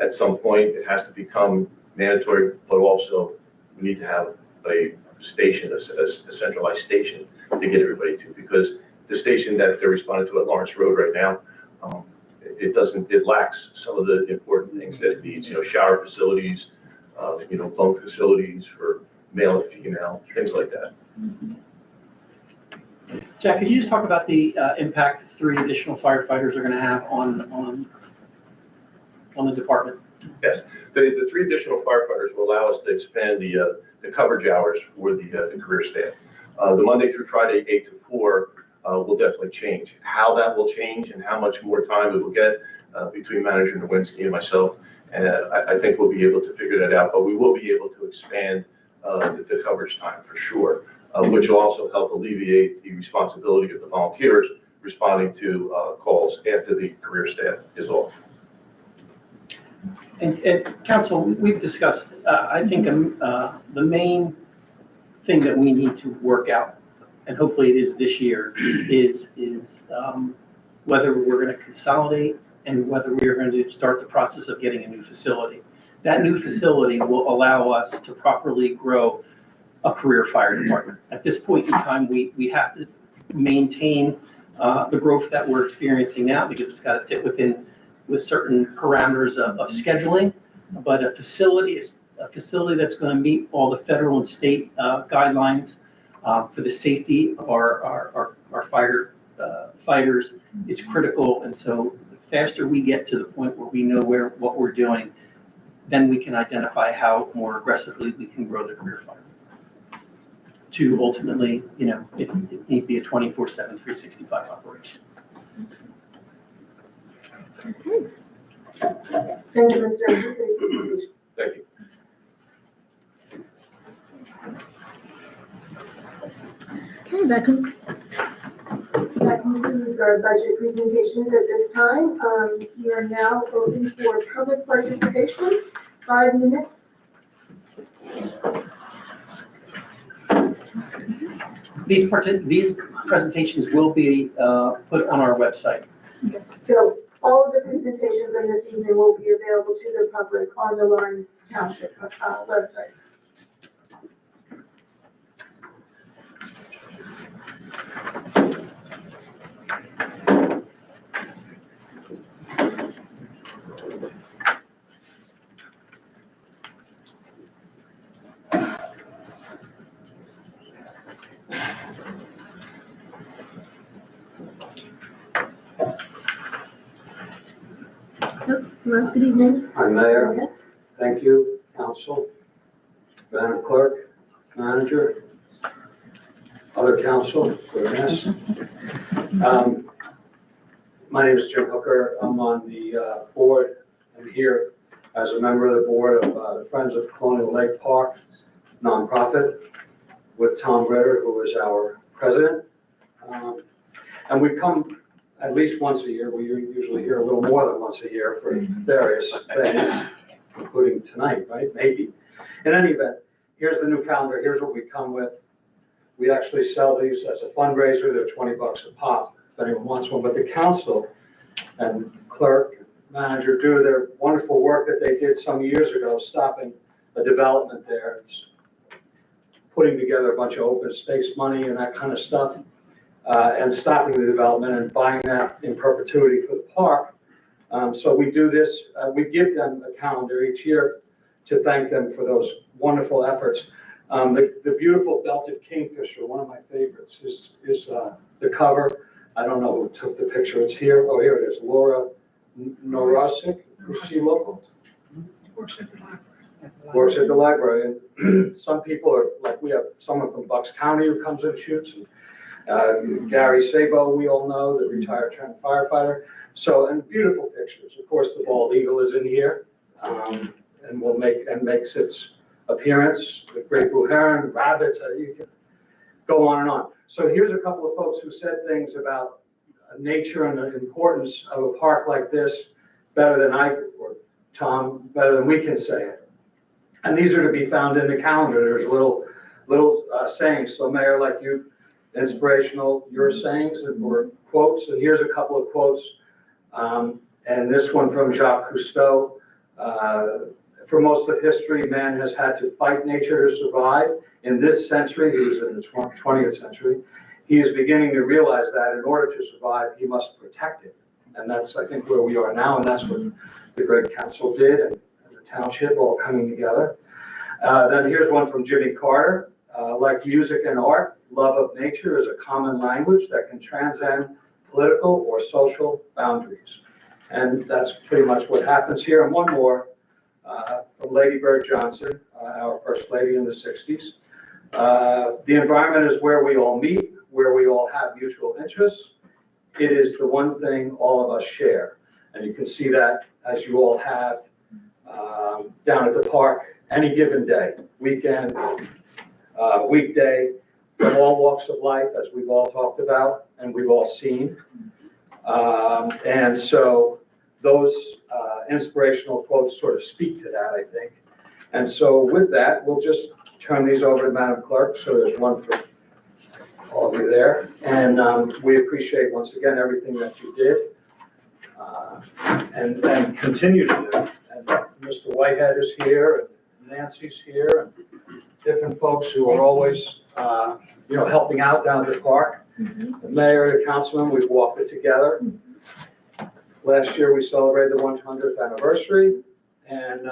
at some point it has to become mandatory, but also we need to have a station, a centralized station to get everybody to, because the station that they're responding to at Lawrence Road right now, it lacks some of the important things that it needs, you know, shower facilities, you know, bunk facilities for male and female, things like that. Jack, could you just talk about the impact 3 additional firefighters are going to have on the department? Yes, the 3 additional firefighters will allow us to expand the coverage hours for the career staff. The Monday through Friday, 8 to 4, will definitely change. How that will change and how much more time we will get between Manager Nowinski and myself, and I think we'll be able to figure that out, but we will be able to expand the coverage time for sure, which will also help alleviate the responsibility of the volunteers responding to calls after the career staff is off. And council, we've discussed, I think the main thing that we need to work out, and hopefully it is this year, is whether we're going to consolidate and whether we are going to start the process of getting a new facility. That new facility will allow us to properly grow a career fire department. At this point in time, we have to maintain the growth that we're experiencing now because it's got to fit with certain parameters of scheduling. But a facility that's going to meet all the federal and state guidelines for the safety of our fighters is critical. And so the faster we get to the point where we know what we're doing, then we can identify how more aggressively we can grow the career fire to ultimately, if it need be a 24/7, 365 operation. Thank you, Mr. Jersey, for your presentation. Thank you. Okay, that concludes our budget presentations at this time. We are now open for public participation. 5 minutes. These presentations will be put on our website. So all of the presentations on this evening will be available to the public on the Lawrence Township website. Hello, good evening. Hi, Mayor. Thank you, Council, Madam Clerk, Manager, other council, yes. My name is Jim Hooker. I'm on the board. I'm here as a member of the board of the Friends of Colonial Lake Park nonprofit with Tom Ritter, who is our president. And we come at least once a year. We usually here a little more than once a year for various things, including tonight, right? Maybe. In any event, here's the new calendar. Here's what we come with. We actually sell these as a fundraiser. They're $20 a pop if anyone wants one. But the council and clerk, manager do their wonderful work that they did some years ago, stopping a development there. It's putting together a bunch of open space money and that kind of stuff. And stopping the development and buying that in perpetuity for the park. So we do this, we give them a calendar each year to thank them for those wonderful efforts. The beautiful belted kingfisher, one of my favorites, is the cover. I don't know who took the picture. It's here. Oh, here it is. Laura Norosik. Is she local? Works at the library. Works at the library. And some people are, like we have someone from Bucks County who comes and shoots. Gary Sabo, we all know, the retired Trent firefighter. So, and beautiful pictures. Of course, the bald eagle is in here, and makes its appearance. The great blue heron, rabbits. You can go on and on. So here's a couple of folks who said things about nature and the importance of a park like this better than I or Tom, better than we can say it. And these are to be found in the calendar. There's little sayings. So, Mayor, like you. Inspirational, your sayings or quotes, and here's a couple of quotes, and this one from Jacques Cousteau. For most of history, man has had to fight nature to survive. In this century, he was in the 20th century, he is beginning to realize that in order to survive, he must protect it. And that's, I think, where we are now, and that's what the great council did, and the township all coming together. Then here's one from Jimmy Carter. Like music and art, love of nature is a common language that can transcend political or social boundaries. And that's pretty much what happens here. And one more from Lady Bird Johnson, our first lady in the 60s. The environment is where we all meet, where we all have mutual interests. It is the one thing all of us share. And you can see that as you all have down at the park any given day, weekend, weekday, from all walks of life, as we've all talked about and we've all seen. And so those inspirational quotes sort of speak to that, I think. And so with that, we'll just turn these over to Madam Clerk. So there's one for all of you there. And we appreciate once again everything that you did and continue to do. And Mr. Whitehead is here, and Nancy's here, and different folks who are always, helping out down at the park. The mayor, the councilman, we've walked it together. Last year, we celebrated the 100th anniversary, and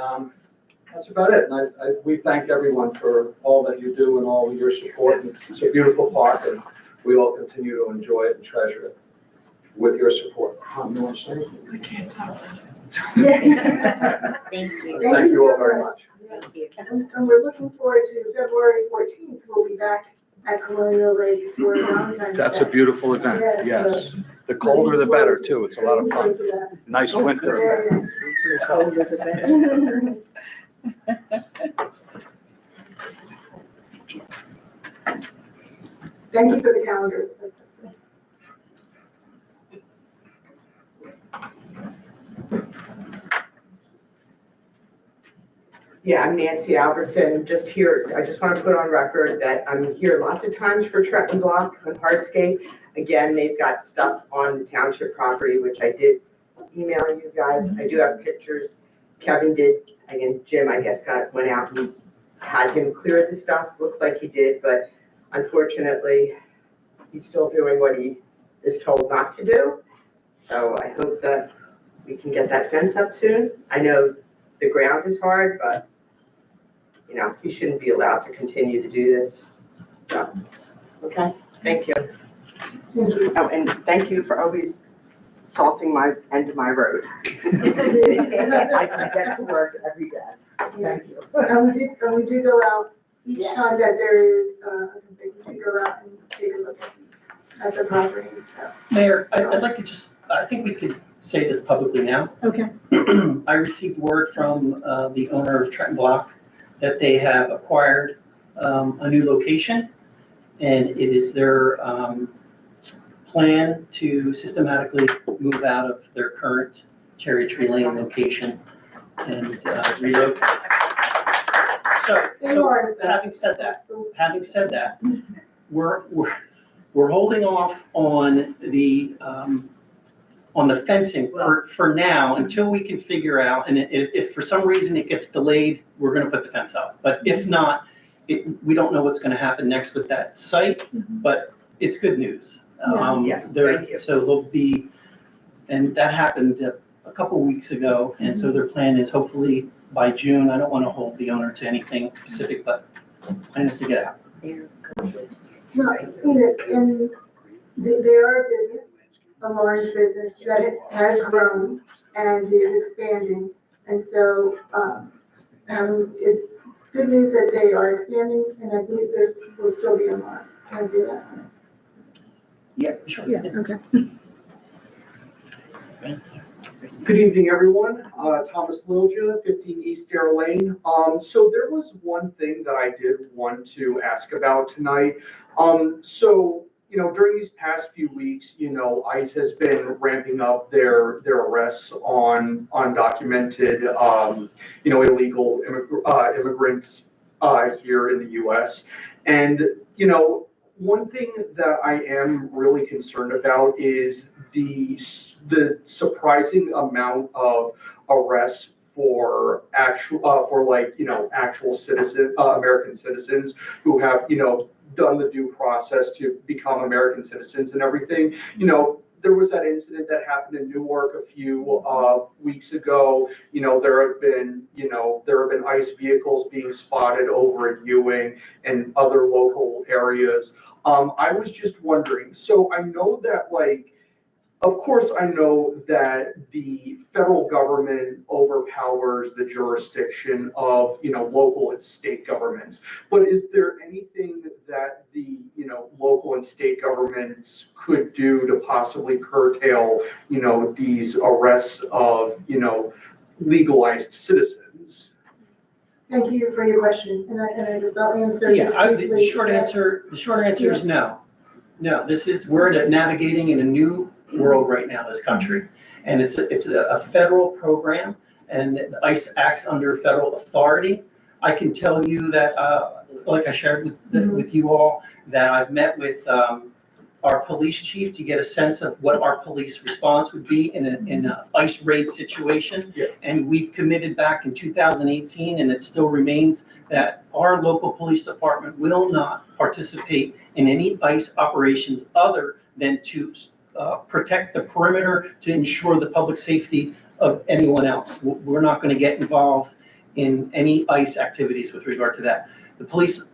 that's about it. And we thank everyone for all that you do and all of your support. It's a beautiful park, and we all continue to enjoy it and treasure it with your support. You want to say anything? I can't talk. Thank you. Thank you all very much. Thank you. And we're looking forward to February 14th. We'll be back at Colonial Lake for Valentine's Day. That's a beautiful event, Yeah, yes. The colder the better, too. It's a lot of fun. Nice winter. Yes. Colder the better. Thank you for the calendars. Yeah, I'm Nancy Albertson, just here, I just want to put on record that I'm here lots of times for Trenton Block and Hardscape. Again, they've got stuff on the township property, which I did email you guys. I do have pictures. Kevin did, again, Jim, I guess, went out and had him clear the stuff. Looks like he did, but unfortunately, he's still doing what he is told not to do. So I hope that we can get that fence up soon. I know the ground is hard, but he shouldn't be allowed to continue to do this. So, okay, thank you. Oh, and thank you for always salting my end of my road. I can get to work every day. Thank you. And we do go out each time that there is, we go out and take a look at the property and stuff. Mayor, I'd like to I think we could say this publicly now. Okay. I received word from the owner of Trenton Block that they have acquired a new location, and it is their plan to systematically move out of their current Cherry Tree Lane location and relocate. So having said that, we're holding off on the fencing for now until we can figure out, and if for some reason it gets delayed, we're gonna put the fence up. But if not, we don't know what's gonna happen next with that site, but it's good news. Yes, thank you. So there'll be, and that happened a couple weeks ago, and so their plan is hopefully by June. I don't wanna hold the owner to anything specific, but plan is to get out. No, and they are a business, a large business that it has grown and is expanding. And so, it's good news that they are expanding, and I believe will still be a lot. Can I say that? Yeah, sure. Yeah, okay. Good evening, everyone. Thomas Littlejohn, 15 East Dare Lane. So there was one thing that I did want to ask about tonight. During these past few weeks, ICE has been ramping up their arrests on undocumented, illegal immigrants here in the U.S. And, one thing that I am really concerned about is the surprising amount of arrests for actual American citizens who have, done the due process to become American citizens and everything. There was that incident that happened in Newark a few weeks ago. There have been ICE vehicles being spotted over at Ewing and other local areas. I was just wondering, so I know that of course, I know that the federal government overpowers the jurisdiction of, local and state governments. But is there anything that the, local and state governments could do to possibly curtail, these arrests of, legalized citizens? Thank you for your question, and I guess I'll answer Yeah, just the briefly. short answer is no. No, we're navigating in a new world right now, this country. And it's a federal program, and ICE acts under federal authority. I can tell you that, like I shared with you all, that I've met with our police chief to get a sense of what our police response would be in an ICE raid situation. Yeah. And we've committed back in 2018, and it still remains, that our local police department will not participate in any ICE operations other than to protect the perimeter, to ensure the public safety of anyone else. We're not going to get involved in any ICE activities with regard to that. The police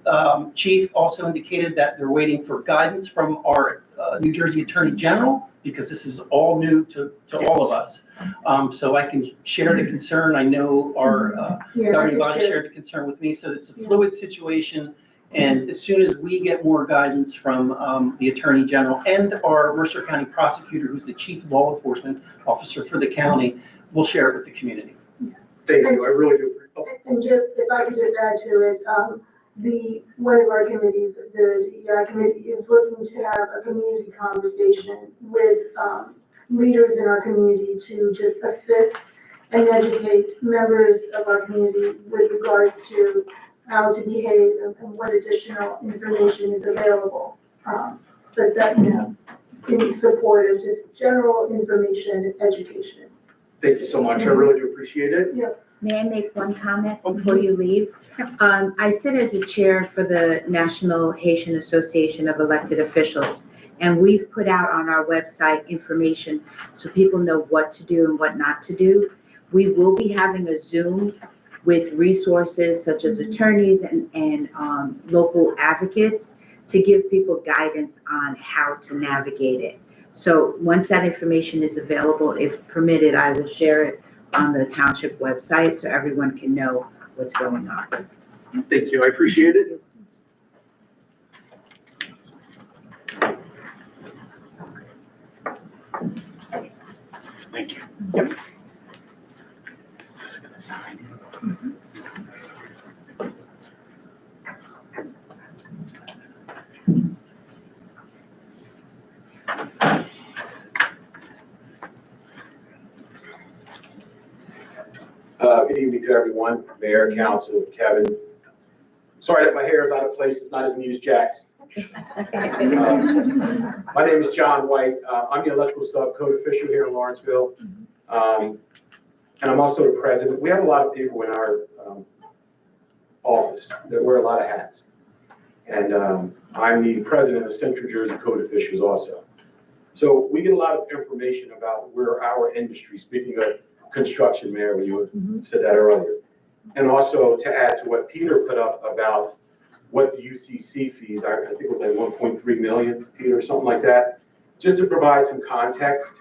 chief also indicated that they're waiting for guidance from our New Jersey Attorney General, because this is all new to all of us. So I can share the concern. I know our governing body shared the concern with me, so it's a fluid situation. And as soon as we get more guidance from the Attorney General and our Mercer County prosecutor, who's the chief law enforcement officer for the county, we'll share it with the community. Thank you, I really do. And just, if I could just add to it, one of our committees, the DEI committee, is looking to have a community conversation with leaders in our community to just assist and educate members of our community with regards to how to behave and what additional information is available. But that, in support of just general information and education. Thank you so much, I really do appreciate it. May I make one comment before you leave? I sit as a chair for the National Haitian Association of Elected Officials, and we've put out on our website information so people know what to do and what not to do. We will be having a Zoom with resources such as attorneys and local advocates to give people guidance on how to navigate it. So once that information is available, if permitted, I will share it on the township website so everyone can know what's going on. Thank you, I appreciate it. Thank you. Good evening to everyone, Mayor, Council, Kevin. Sorry that my hair is out of place, it's not as neat as Jack's. My name is John White. I'm the electrical sub-code official here in Lawrenceville. And I'm also the president. We have a lot of people in our office that wear a lot of hats. And I'm the president of Central Jersey Code Officials also. So we get a lot of information about where our industry, speaking of construction, Mayor, when you said that earlier. And also to add to what Peter put up about what the UCC fees are, I think it was like 1.3 million, Peter, or something like that. Just to provide some context,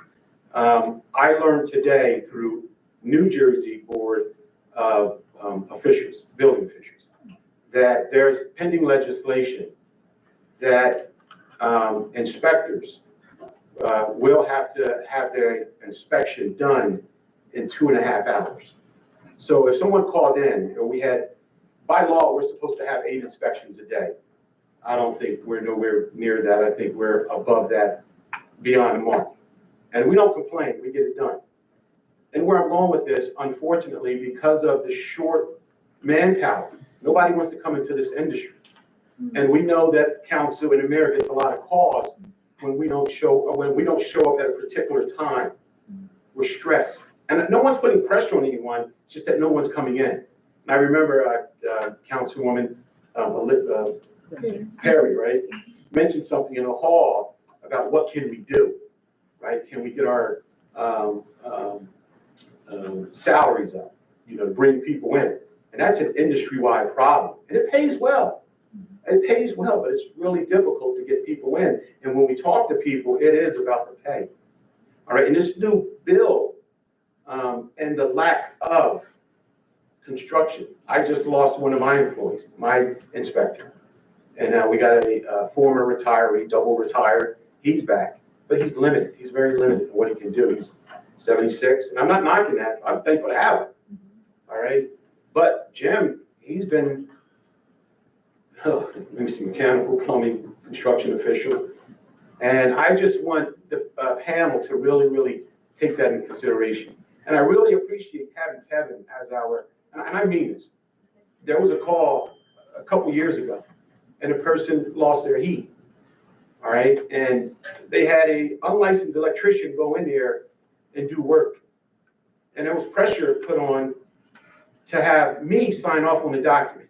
I learned today through New Jersey Board of officials, building officials, that there's pending legislation that inspectors will have to have their inspection done in 2.5 hours. So if someone called in, we had, by law, we're supposed to have 8 inspections a day. I don't think we're nowhere near that. I think we're above that, beyond the mark. And we don't complain, we get it done. And where I'm going with this, unfortunately, because of the short manpower, nobody wants to come into this industry. And we know that council in America gets a lot of calls when we don't show up at a particular time. We're stressed. And no one's putting pressure on anyone, it's just that no one's coming in. And I remember Councilwoman Perry, right, mentioned something in the hall about what can we do, right? Can we get our salaries up, to bring people in? And that's an industry-wide problem. And it pays well. It pays well, but it's really difficult to get people in. And when we talk to people, it is about the pay. All right, and this new bill and the lack of construction. I just lost one of my employees, my inspector. And now we got a former retiree, double retired. He's back, but he's limited. He's very limited in what he can do. He's 76, and I'm not knocking that. I'm thankful to have him. All right, but Jim, he's been, let me see, mechanical, plumbing, construction official. And I just want the panel to really, really take that into consideration. And I really appreciate having Kevin as our, and I mean this. There was a call a couple years ago, and a person lost their heat, all right? And they had a unlicensed electrician go in there and do work. And there was pressure put on to have me sign off on the document,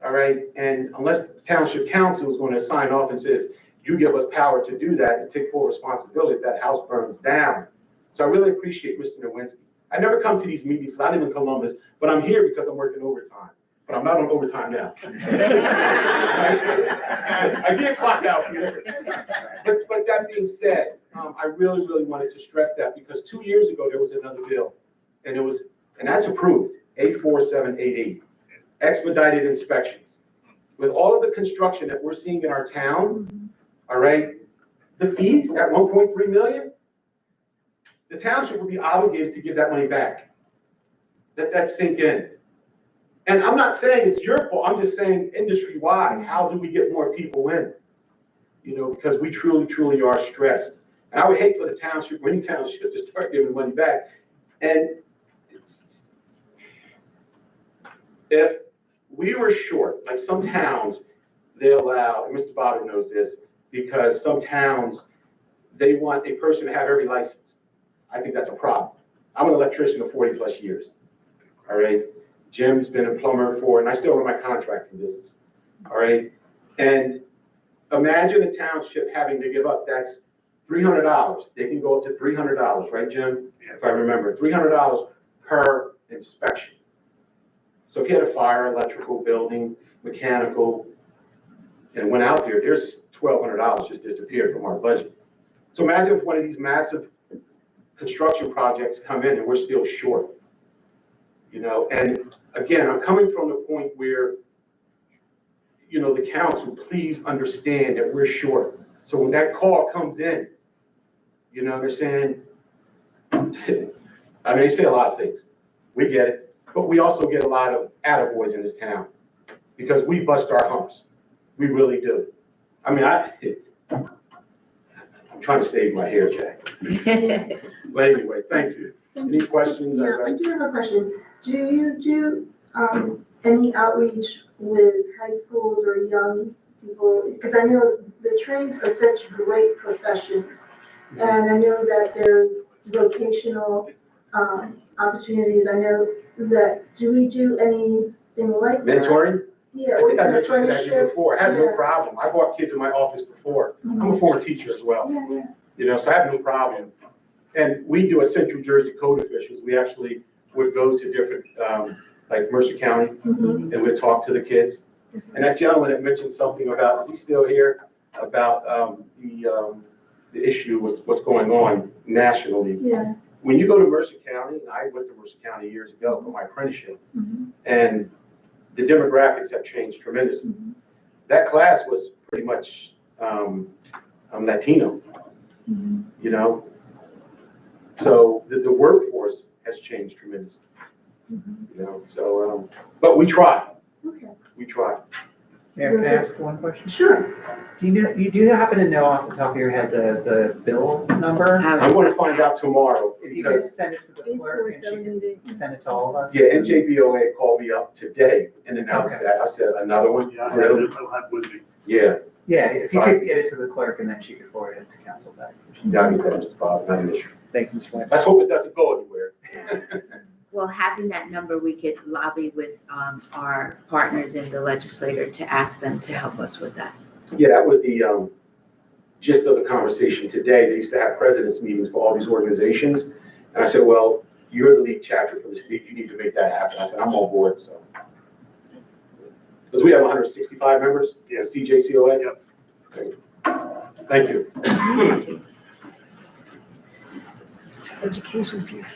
all right? And unless the township council is going to sign off and says, you give us power to do that and take full responsibility if that house burns down. So I really appreciate Mr. Nowinski. I never come to these meetings, I live in Columbus, but I'm here because I'm working overtime. But I'm not on overtime now. I did clock out here. But that being said, I really, really wanted to stress that because 2 years ago, there was another bill. And that's approved, 84788, expedited inspections. With all of the construction that we're seeing in our town, all right, the fees at 1.3 million, the township would be obligated to give that money back. Let that sink in. And I'm not saying it's your fault, I'm just saying industry-wide, how do we get more people in? You know, because we truly, truly are stressed. And I would hate for the township, or any township, to start giving money back. And if we were short, like some towns, they allow, and Mr. Botter knows this, because some towns, they want a person to have every license. I think that's a problem. I'm an electrician of 40 plus years, all right? Jim's been a plumber and I still run my contracting business, all right? And imagine a township having to give up, that's $300. They can go up to $300, right, Jim? If I remember, $300 per inspection. So if you had a fire, electrical, building, mechanical, and went out there, there's $1,200 just disappeared from our budget. So imagine if one of these massive construction projects come in and we're still short. You know, and again, I'm coming from the point where, you know, the council, please understand that we're short. So when that call comes in, you know, they're saying, I mean, they say a lot of things. We get it, but we also get a lot of attaboys in this town because we bust our humps. We really do. I mean, I'm trying to save my hair, Jack. But anyway, thank you. Any questions? Yeah, I do have a question. Do you do any outreach with high schools or young people? Because I know the trades are such great professions. And I know that there's vocational opportunities. I know that, do we do anything like that? Mentoring? Yeah. I think I mentioned that to you apprenticeships? before. I have no Yeah. problem. I brought kids in my office before. I'm a former teacher as well. Yeah, yeah. You know, so I have no problem. And we do a Central Jersey code officials. We actually would go to different, like Mercer County, Mhm. and we'd talk to the kids. And that gentleman that mentioned something about, is he still here? About the issue with what's going on nationally. Yeah. When you go to Mercer County, and I went to Mercer County years ago for my apprenticeship, Mhm. and the demographics have changed tremendously. Mhm. That class was pretty much Latino, Mhm. you know? So the workforce has changed tremendously, Mhm. you know? So, but we try, Okay. we try. Mayor, can I ask one question? Sure. Do you do happen to know off the top of your head the bill number? I'm going to find out tomorrow If you because, could send it to the clerk and she 84788. can send it to all of us. yeah, NJBOA called me up today and announced Okay. that. I said, another one? Yeah, I have it, I'll have it with me. Yeah, Yeah, if you could get it to the clerk and then she could forward it to council back. got me that, Mr. Bob, not an issue. Thank you, Mr. Wayne. Let's hope it doesn't go anywhere. Well, having that number, we could lobby with our partners in the legislature to ask them to help us with that. Yeah, that was the gist of the conversation today. They used to have presidents' meetings for all these organizations. And I said, well, you're the lead chapter for the state. You need to make that happen. I said, I'm on board, so. Because we have 165 members, yeah, CJCOA. Yep. Thank you. Thank you. Education piece.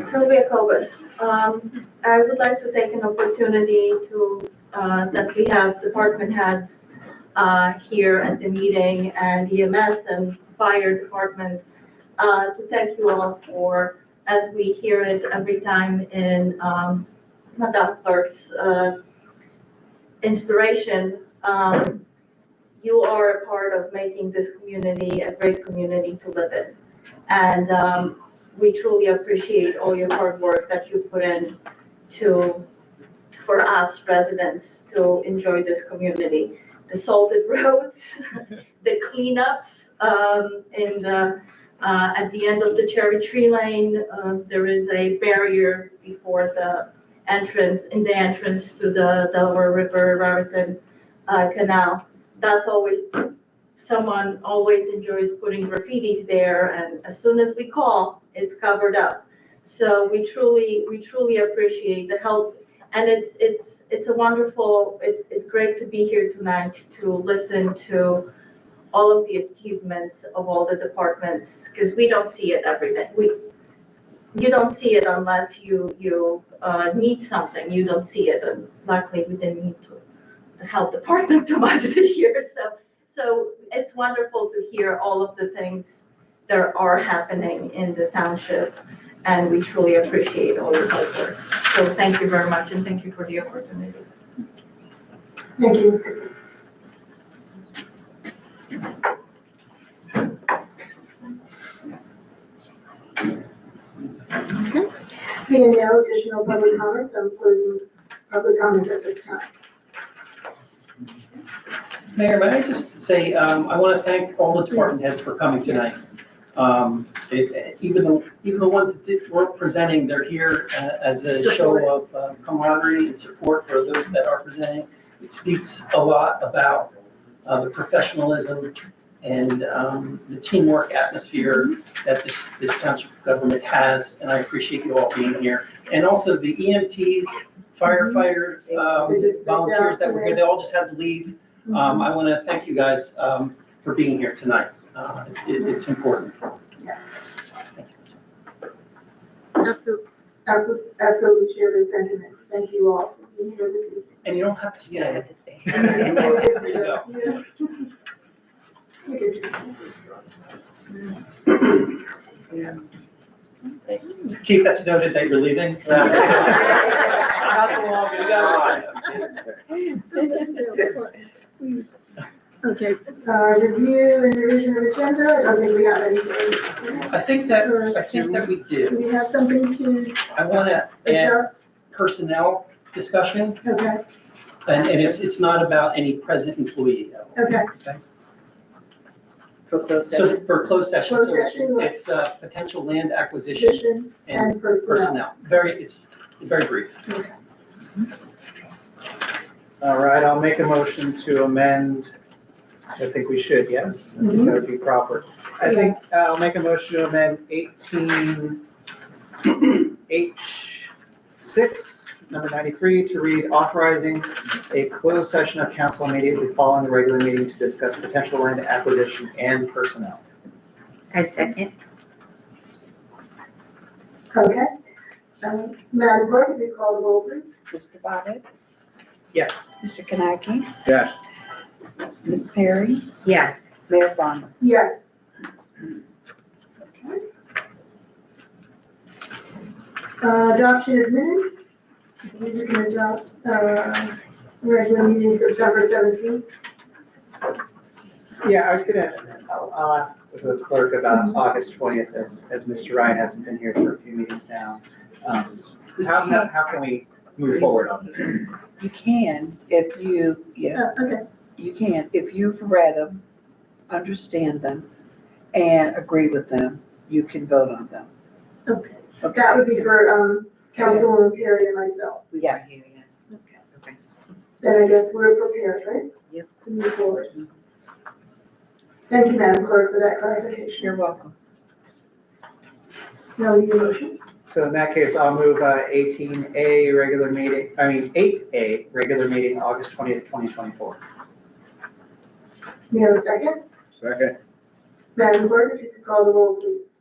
Sylvia Cobus. I would like to take an opportunity to, that we have department heads here at the meeting and EMS and fire department, to thank you all for, as we hear it every time in Madame Clerk's inspiration, you are a part of making this community a great community to live in. And we truly appreciate all your hard work that you put in for us residents to enjoy this community. The salted roads, the cleanups, at the end of the Cherry Tree Lane, there is a barrier before the entrance to the Delaware River Raritan Canal. That's always, someone always enjoys putting graffitis there, and as soon as we call, it's covered up. So we truly appreciate the help, and it's a wonderful, it's great to be here tonight to listen to all of the achievements of all the departments, because we don't see it every day. You don't see it unless you need something. You don't see it, and luckily we didn't need the health department too much this year. So it's wonderful to hear all of the things that are happening in the township, and we truly appreciate all your hard work. So thank you very much, and thank you for the opportunity. Thank you. Okay. Seeing no additional public comments, I'm closing public comments at this time. Mayor, may I just say, I want to thank all the department heads for coming tonight. Even the ones that weren't presenting, they're here as a show of camaraderie and support for those that are presenting. It speaks a lot about the professionalism and the teamwork atmosphere that this township government has, and I appreciate you all being here. And also the EMTs, firefighters, volunteers that were here, they all just had to leave. I want to thank you guys for being here tonight. It's important. Absolutely share the sentiments. Thank you all for being here this evening. And you don't have to stay. We're good to There go. you Yeah. We're good to go. Keith, that's noted that you're leaving. Not the long, you got Okay, review and revision of agenda, I don't think we have anything. I think that we Do do. we have something to I want to add adjust? personnel discussion, Okay, and it's not about any present employee. okay. For closed So session. for closed session, Closed so session, what? it's potential land acquisition Position and and personnel. personnel. It's very brief. All right, I'll make a motion to amend. I think we should, yes? I think that would be proper. I think I'll make a motion to amend 18H6, number 93, to read authorizing a closed session of council immediately following the regular meeting to discuss potential land acquisition and personnel. I second. Okay. Madam Clerk, if you call the roll, please. Mr. Bobbit, Yes. Mr. Kanaki, Yes. Ms. Perry, Yes. Mayor Farmer. Yes. Adoption of minutes. I believe we can adopt, regular meeting September 17th. Yeah, I was I'll ask the clerk about August 20th, as Mr. Ryan hasn't been here for a few meetings now. How can we move forward on this one? You can, if you, Okay, you can, if you've read them, understand them, and agree with them, you can vote on them. okay. That would be for, Councilwoman Perry and myself. Yes. Then I guess we're prepared, right? Yep. To move forward. Thank you, Madam Clerk, for that clarification. You're welcome. Now we need a motion. So in that case, I'll move 8A, regular meeting, August 20th, 2024. May I have a second? Second. Madam Clerk, if you could call the roll, please.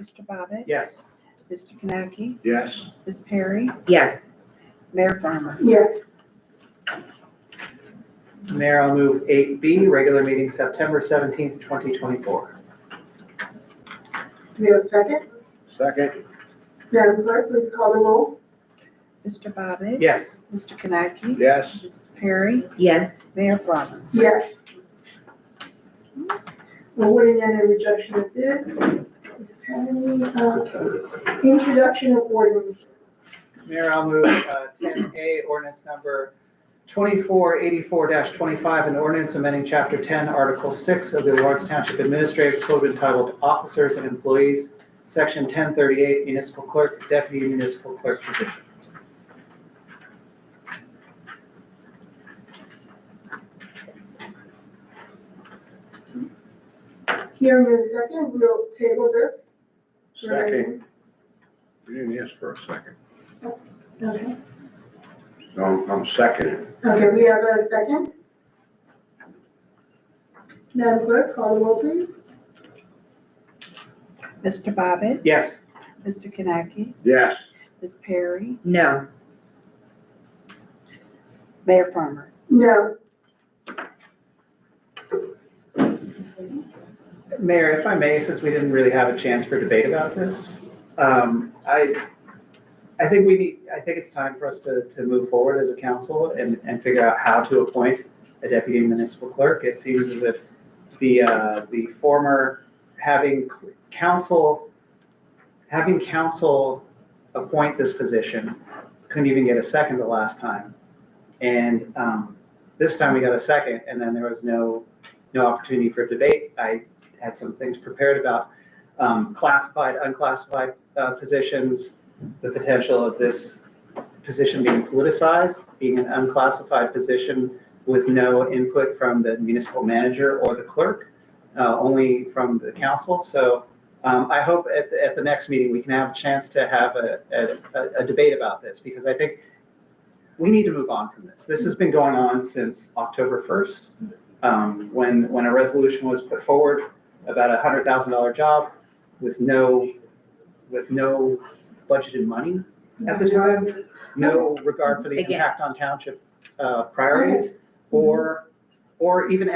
Mr. Bobbitt? Yes. Mr. Kanaki? Yes. Ms. Perry? Yes. Mayor Farmer? Yes. Mayor, I'll move 8B, regular meeting September 17th, 2024. Do we have a second? Second. Madam Clerk, please call the roll. Mr. Bobbitt? Yes. Mr. Kanaki? Yes. Ms. Perry? Yes. Mayor Farmer? Yes. Awarding and rejection of bids. Okay, introduction of ordinances. Mayor, I'll move 10A, ordinance number 2484-25, an ordinance amending Chapter 10, Article 6 of the Lawrence Township Administrative Code entitled Officers and Employees, Section 1038, Municipal Clerk, Deputy Municipal Clerk position. Hearing in a second, we'll table this. Second. You didn't ask for a second. Okay, So I'm second. okay, we have a second. Madam Clerk, call the roll, please. Mr. Bobbitt? Yes. Mr. Kanaki? Yes. Ms. Perry? No. Mayor Farmer? No. Mayor, if I may, since we didn't really have a chance for debate about this, I think it's time for us to move forward as a council and figure out how to appoint a deputy municipal clerk. It seems as if the former having council appoint this position couldn't even get a second the last time. And this time we got a second, and then there was no opportunity for debate. I had some things prepared about classified, unclassified positions, the potential of this position being politicized, being an unclassified position with no input from the municipal manager or the clerk, only from the council. So I hope at the next meeting we can have a chance to have a debate about this, because I think we need to move on from this. This has been going on since October 1st, when a resolution was put forward about a $100,000 job with no budgeted money at the time, no regard for the Again. impact on township priorities, or even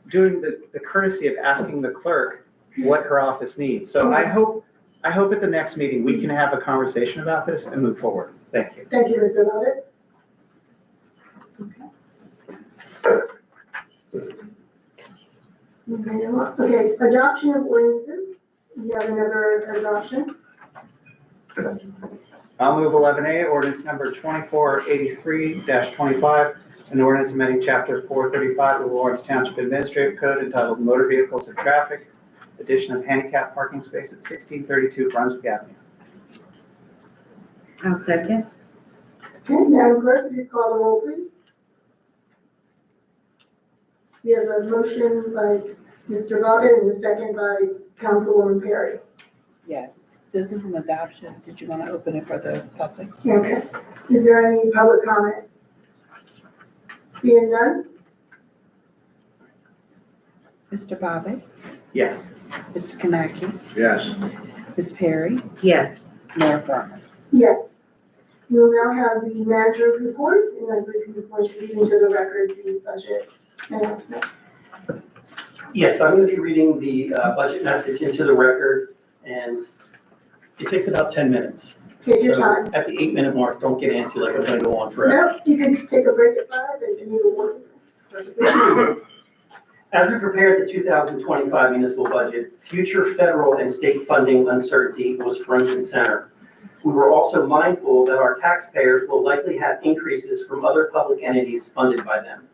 doing the courtesy of asking the clerk what her office needs. So I hope at the next meeting we can have a conversation about this and move forward. Thank you. Thank you, Mr. Bobbitt. Okay, adoption of ordinances. We have another adoption. I'll move 11A, ordinance number 2483-25, an ordinance amending chapter 435 of the Lawrence Township Administrative Code entitled Motor Vehicles and Traffic, addition of handicap parking space at 1632 Brunswick Avenue. I'll second. Okay, Madam Clerk, will you call the roll, please? We have a motion by Mr. Bobbitt and a second by Councilwoman Perry. Yes. This is an adoption. Did you want to open it for the public? Okay, is there any public comment? Seeing none? Mr. Bobbitt? Yes. Mr. Kanaki? Yes. Ms. Perry? Yes. Mayor Farmer? Yes. We will now have the manager's report, and I believe he's going to read into the record the budget announcement. Yes, I'm going to be reading the budget message into the record, and it takes about 10 minutes. Take your So time. At the 8-minute mark, don't get antsy like I'm going to go on forever. No, you can take a break at 5 if you need a water. As we prepared the 2025 municipal budget, future federal and state funding uncertainty was front and center. We were also mindful that our taxpayers will likely have increases from other public entities funded by them.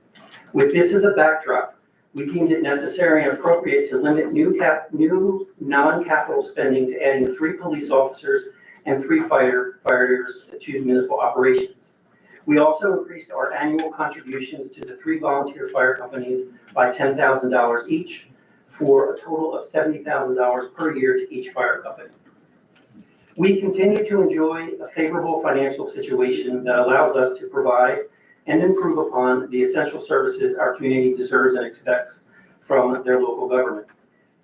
With this as a backdrop, we deemed it necessary and appropriate to limit new non-capital spending to adding 3 police officers and 3 firefighters to municipal operations. We also increased our annual contributions to the 3 volunteer fire companies by $10,000 each, for a total of $70,000 per year to each fire company. We continue to enjoy a favorable financial situation that allows us to provide and improve upon the essential services our community deserves and expects from their local government.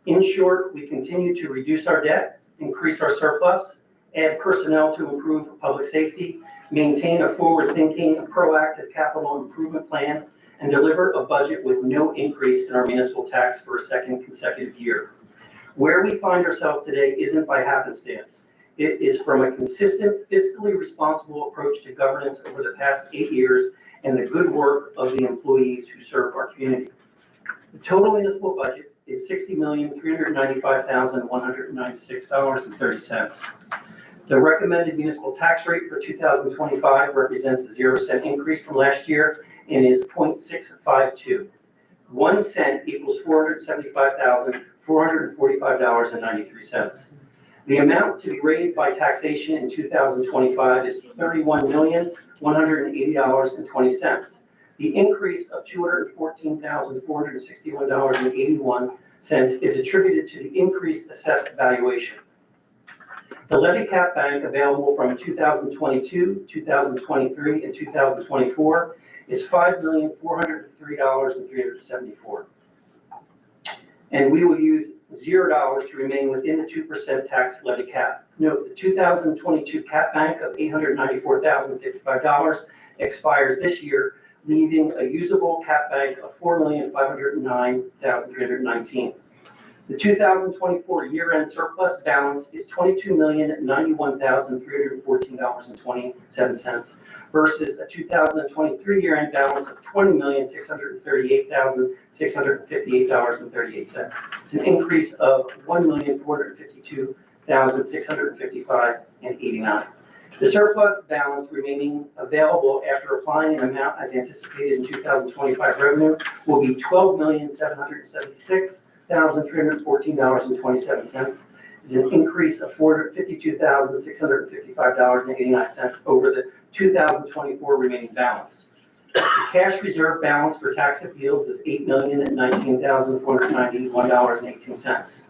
In short, we continue to reduce our debt increase our surplus, add personnel to improve public safety, maintain a forward-thinking, proactive capital improvement plan, and deliver a budget with no increase in our municipal tax for a second consecutive year. Where we find ourselves today isn't by happenstance. It is from a consistent, fiscally responsible approach to governance over the past 8 years and the good work of the employees who serve our community. The total municipal budget is $60,395,196.30. The recommended municipal tax rate for 2025 represents a 0-cent increase from last year and is 0.652. 1 cent equals $475,445.93. The amount to be raised by taxation in 2025 is $31,180.20. The increase of $214,461.81 is attributed to the increased assessed valuation. The levy cap bank available from 2022, 2023, and 2024 is $5,403,374. And we will use $0 to remain within the 2% tax levy cap. Note, the 2022 cap bank of $894,055 expires this year, leaving a usable cap bank of $4,509,319. The 2024 year-end surplus balance is $22,091,314.27 versus a 2023 year-end balance of $20,638,658.38. It's an increase of $1,452,655.89. The surplus balance remaining available after applying an amount as anticipated in 2025 revenue will be $12,756,314.27, is an increase of $452,655.89 over the 2024 remaining balance. The cash reserve balance for tax appeals is $8,019,491.18.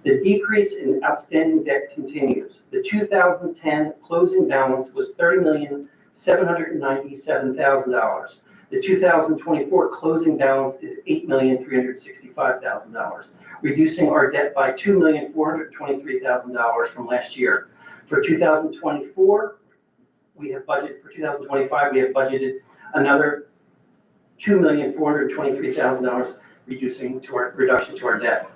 The decrease in outstanding debt continues. The 2010 closing balance was $30,797,000. The 2024 closing balance is $8,365,000, reducing our debt by $2,423,000 from last year. For 2024, we have budgeted, for 2025, we have budgeted another $2,423,000, reduction to our debt.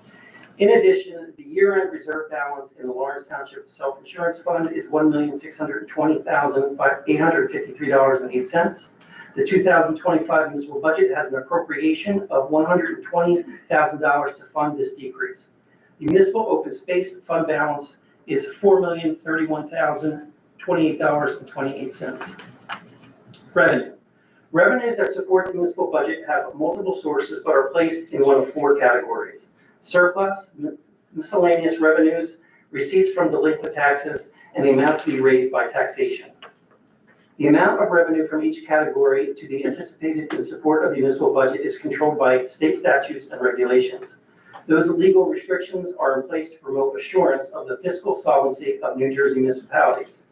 In addition, the year-end reserve balance in the Lawrence Township Self-Insurance Fund is $1,620,853.08. The 2025 municipal budget has an appropriation of $120,000 to fund this decrease. The municipal open space fund balance is $4,031,028.28. Revenue. Revenues that support the municipal budget have multiple sources but are placed in one of 4 categories: surplus, miscellaneous revenues, receipts from delinquent taxes, and the amount to be raised by taxation. The amount of revenue from each category to be anticipated in support of the municipal budget is controlled by state statutes and regulations. Those legal restrictions are in place to promote assurance of the fiscal solvency of New Jersey municipalities.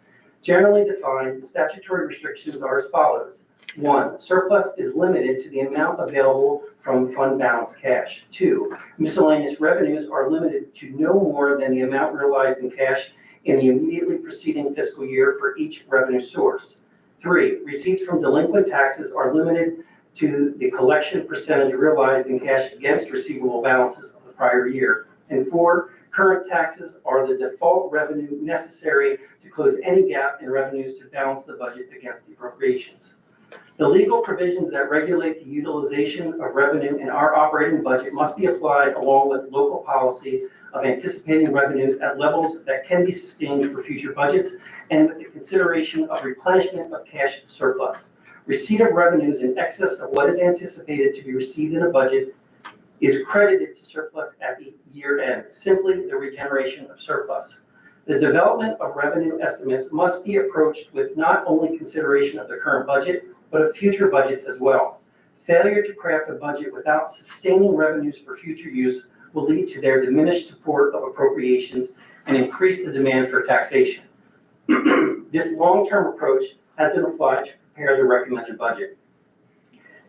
Generally defined, the statutory restrictions are as follows. 1, surplus is limited to the amount available from fund balance cash. 2, miscellaneous revenues are limited to no more than the amount realized in cash in the immediately preceding fiscal year for each revenue source. 3, receipts from delinquent taxes are limited to the collection percentage realized in cash against receivable balances of the prior year. And 4, current taxes are the default revenue necessary to close any gap in revenues to balance the budget against the appropriations. The legal provisions that regulate the utilization of revenue in our operating budget must be applied along with local policy of anticipating revenues at levels that can be sustained for future budgets and with the consideration of replenishment of cash surplus. Receipt of revenues in excess of what is anticipated to be received in a budget is credited to surplus at the year end, simply the regeneration of surplus. The development of revenue estimates must be approached with not only consideration of the current budget, but of future budgets as well. Failure to craft a budget without sustaining revenues for future use will lead to their diminished support of appropriations and increase the demand for taxation. This long-term approach has been applied to prepare the recommended budget.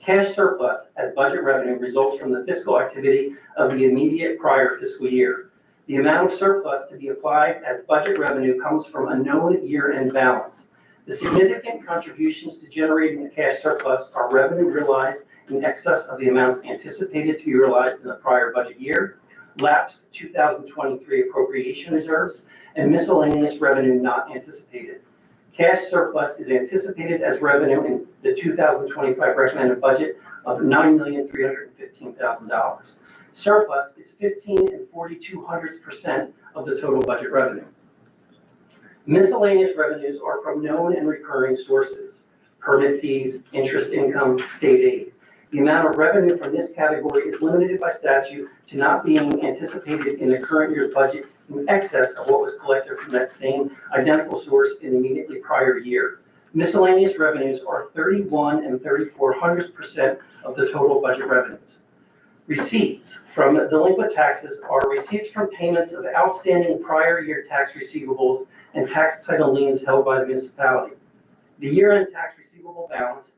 Cash surplus as budget revenue results from the fiscal activity of the immediate prior fiscal year. The amount of surplus to be applied as budget revenue comes from a known year-end balance. The significant contributions to generating a cash surplus are revenue realized in excess of the amounts anticipated to be realized in the prior budget year, lapsed 2023 appropriation reserves, and miscellaneous revenue not anticipated. Cash surplus is anticipated as revenue in the 2025 recommended budget of $9,315,000. Surplus is 15 42/100% of the total budget revenue. Miscellaneous revenues are from known and recurring sources: permit fees, interest income, state aid. The amount of revenue from this category is limited by statute to not being anticipated in the current year's budget in excess of what was collected from that same identical source in the immediately prior year. Miscellaneous revenues are 31 34/100% of the total budget revenues. Receipts from delinquent taxes are receipts from payments of outstanding prior year tax receivables and tax title liens held by the municipality. The year-end tax receivable balance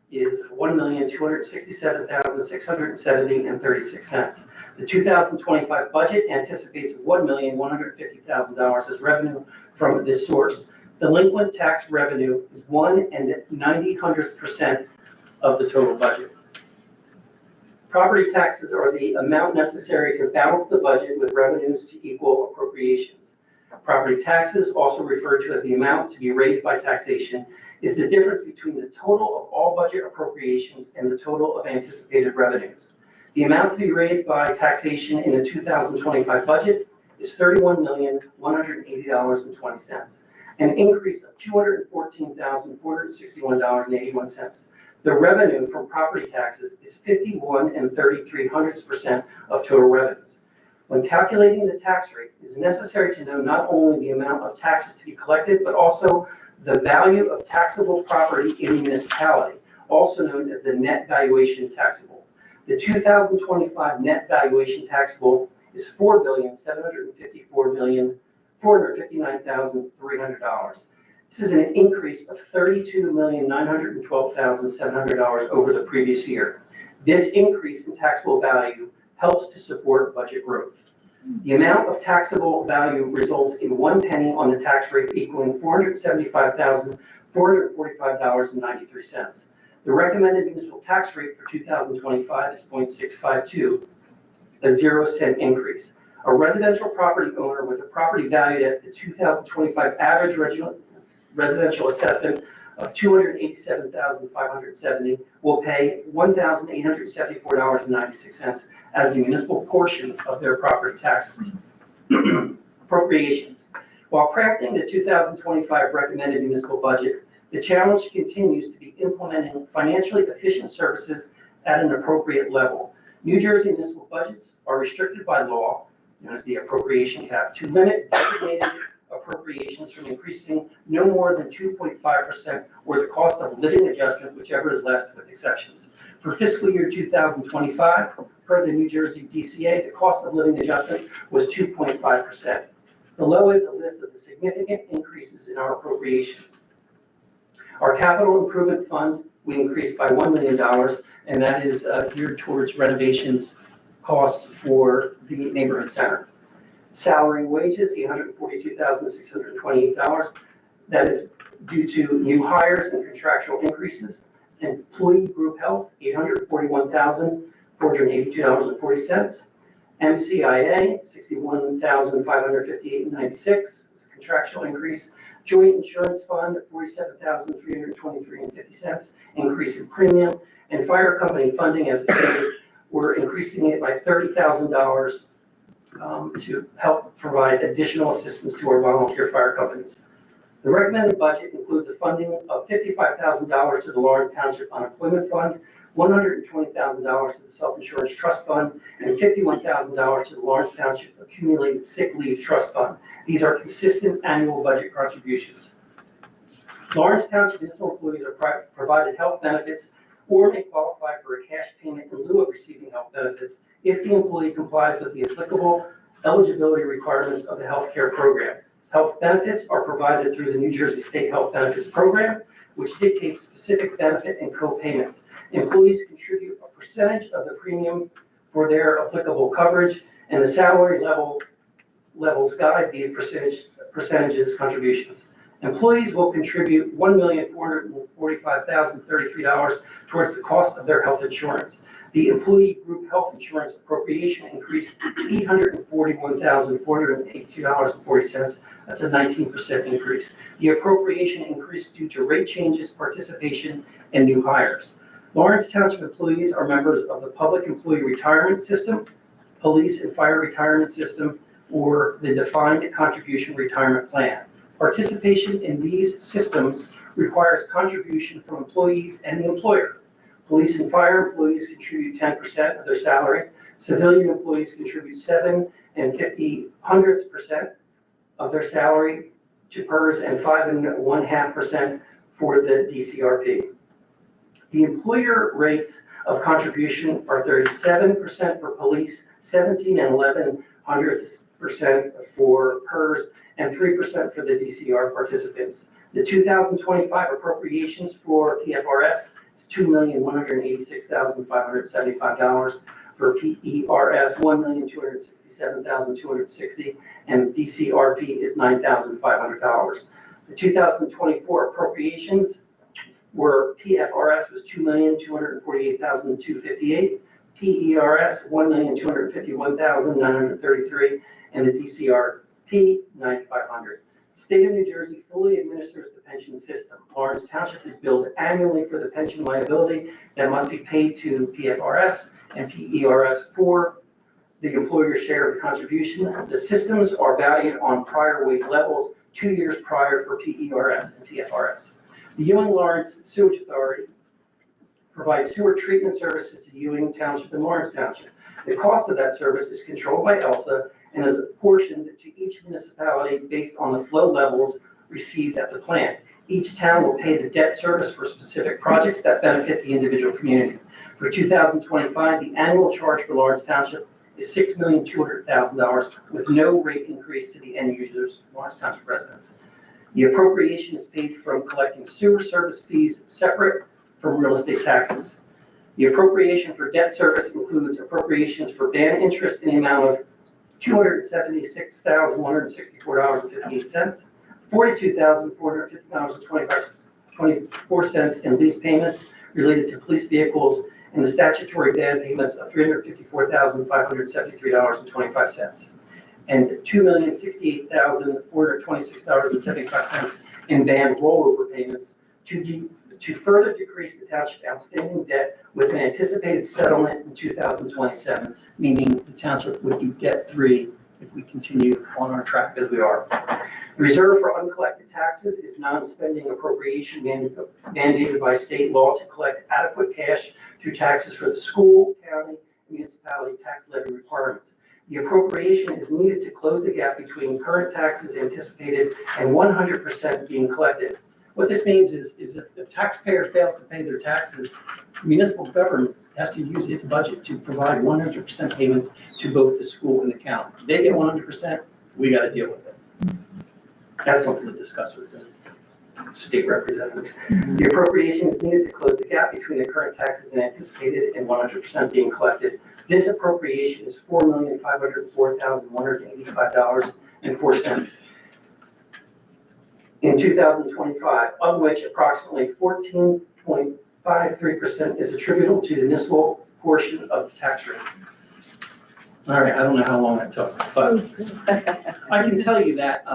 is $1,267,670.36. The 2025 budget anticipates $1,150,000 as revenue from this source. Delinquent tax revenue is 1 90/100% of the total budget. Property taxes are the amount necessary to balance the budget with revenues to equal appropriations. Property taxes, also referred to as the amount to be raised by taxation, is the difference between the total of all budget appropriations and the total of anticipated revenues. The amount to be raised by taxation in the 2025 budget is $31,180.20, an increase of $214,461.81. The revenue from property taxes is 51 33/100% of total revenues. When calculating the tax rate, it is necessary to know not only the amount of taxes to be collected, but also the value of taxable property in the municipality, also known as the net valuation taxable. The 2025 net valuation taxable is $4,754,459,300. This is an increase of $32,912,700 over the previous year. This increase in taxable value helps to support budget growth. The amount of taxable value results in 1 penny on the tax rate, equaling $475,445.93. The recommended municipal tax rate for 2025 is 0.652, a 0-cent increase. A residential property owner with a property valued at the 2025 average residential assessment of $287,570 will pay $1,874.96 as the municipal portion of their property taxes. Appropriations. While crafting the 2025 recommended municipal budget, the challenge continues to be implementing financially efficient services at an appropriate level. New Jersey municipal budgets are restricted by law, known as the appropriation cap, to limit designated appropriations from increasing no more than 2.5% or the cost of living adjustment, whichever is less, with exceptions. For fiscal year 2025, per the New Jersey DCA, the cost of living adjustment was 2.5%. Below is a list of the significant increases in our appropriations. Our capital improvement fund, we increased by $1 million, and that is geared towards renovations costs for the neighborhood center. Salary and wages, $842,628. That is due to new hires and contractual increases. Employee group health, $841,482.40. MCIA, $61,558.96. It's a contractual increase. Joint insurance fund, $47,323.50, increase in premium. And fire company funding, as I stated, we're increasing it by $30,000 to help provide additional assistance to our volunteer fire companies. The recommended budget includes a funding of $55,000 to the Lawrence Township Unemployment Fund, $120,000 to the Self-Insurance Trust Fund, and $51,000 to the Lawrence Township Accumulated Sick Leave Trust Fund. These are consistent annual budget contributions. Lawrence Township municipal employees are provided health benefits or may qualify for a cash payment in lieu of receiving health benefits if the employee complies with the applicable eligibility requirements of the health care program. Health benefits are provided through the New Jersey State Health Benefits Program, which dictates specific benefit and co-payments. Employees contribute a percentage of the premium for their applicable coverage, and the salary level levels guide these percentages contributions. Employees will contribute $1,445,033 towards the cost of their health insurance. The employee group health insurance appropriation increased $841,482.40. That's a 19% increase. The appropriation increased due to rate changes, participation, and new hires. Lawrence Township employees are members of the Public Employee Retirement System, Police and Fire Retirement System, or the Defined Contribution Retirement Plan. Participation in these systems requires contribution from employees and the employer. Police and fire employees contribute 10% of their salary. Civilian employees contribute 7 50/100% of their salary to PERS and 5 1/2% for the DCRP. The employer rates of contribution are 37% for police, 17 11/100% for PERS, and 3% for the DCR participants. The 2025 appropriations for PFRS is $2,186,575. For PERS, $1,267,260, and DCRP is $9,500. The 2024 appropriations were PFRS was $2,248,258, PERS $1,251,933, and the DCRP $9,500. The state of New Jersey fully administers the pension system. Lawrence Township is billed annually for the pension liability that must be paid to PFRS and PERS for the employer's share of the contribution. The systems are valued on prior wage levels 2 years prior for PERS and PFRS. The Ewing-Lawrence Sewage Authority provides sewer treatment services to Ewing Township and Lawrence Township. The cost of that service is controlled by ELSA and is apportioned to each municipality based on the flow levels received at the plant. Each town will pay the debt service for specific projects that benefit the individual community. For 2025, the annual charge for Lawrence Township is $6,200,000 with no rate increase to the end users, Lawrence Township residents. The appropriation is paid from collecting sewer service fees separate from real estate taxes. The appropriation for debt service includes appropriations for band interest in the amount of $276,164.58, $42,450.24 in lease payments related to police vehicles, and the statutory band payments of $354,573.25, and $2,068,426.75 in band rollover payments to further decrease the township outstanding debt with an anticipated settlement in 2027, meaning the township would be debt-free if we continue on our track as we are. The reserve for uncollected taxes is non-spending appropriation mandated by state law to collect adequate cash through taxes for the school, county, and municipality tax levy requirements. The appropriation is needed to close the gap between current taxes anticipated and 100% being collected. What this means is if the taxpayer fails to pay their taxes, municipal government has to use its budget to provide 100% payments to both the school and the county. If they get 100%, we got to deal with it. That's something to discuss with the state representatives. The appropriation is needed to close the gap between the current taxes and anticipated and 100% being collected. This appropriation is $4,504,185.04 in 2025, of which approximately 14.53% is attributable to the municipal portion of the tax rate. All right, I don't know how long that took, but I can tell you that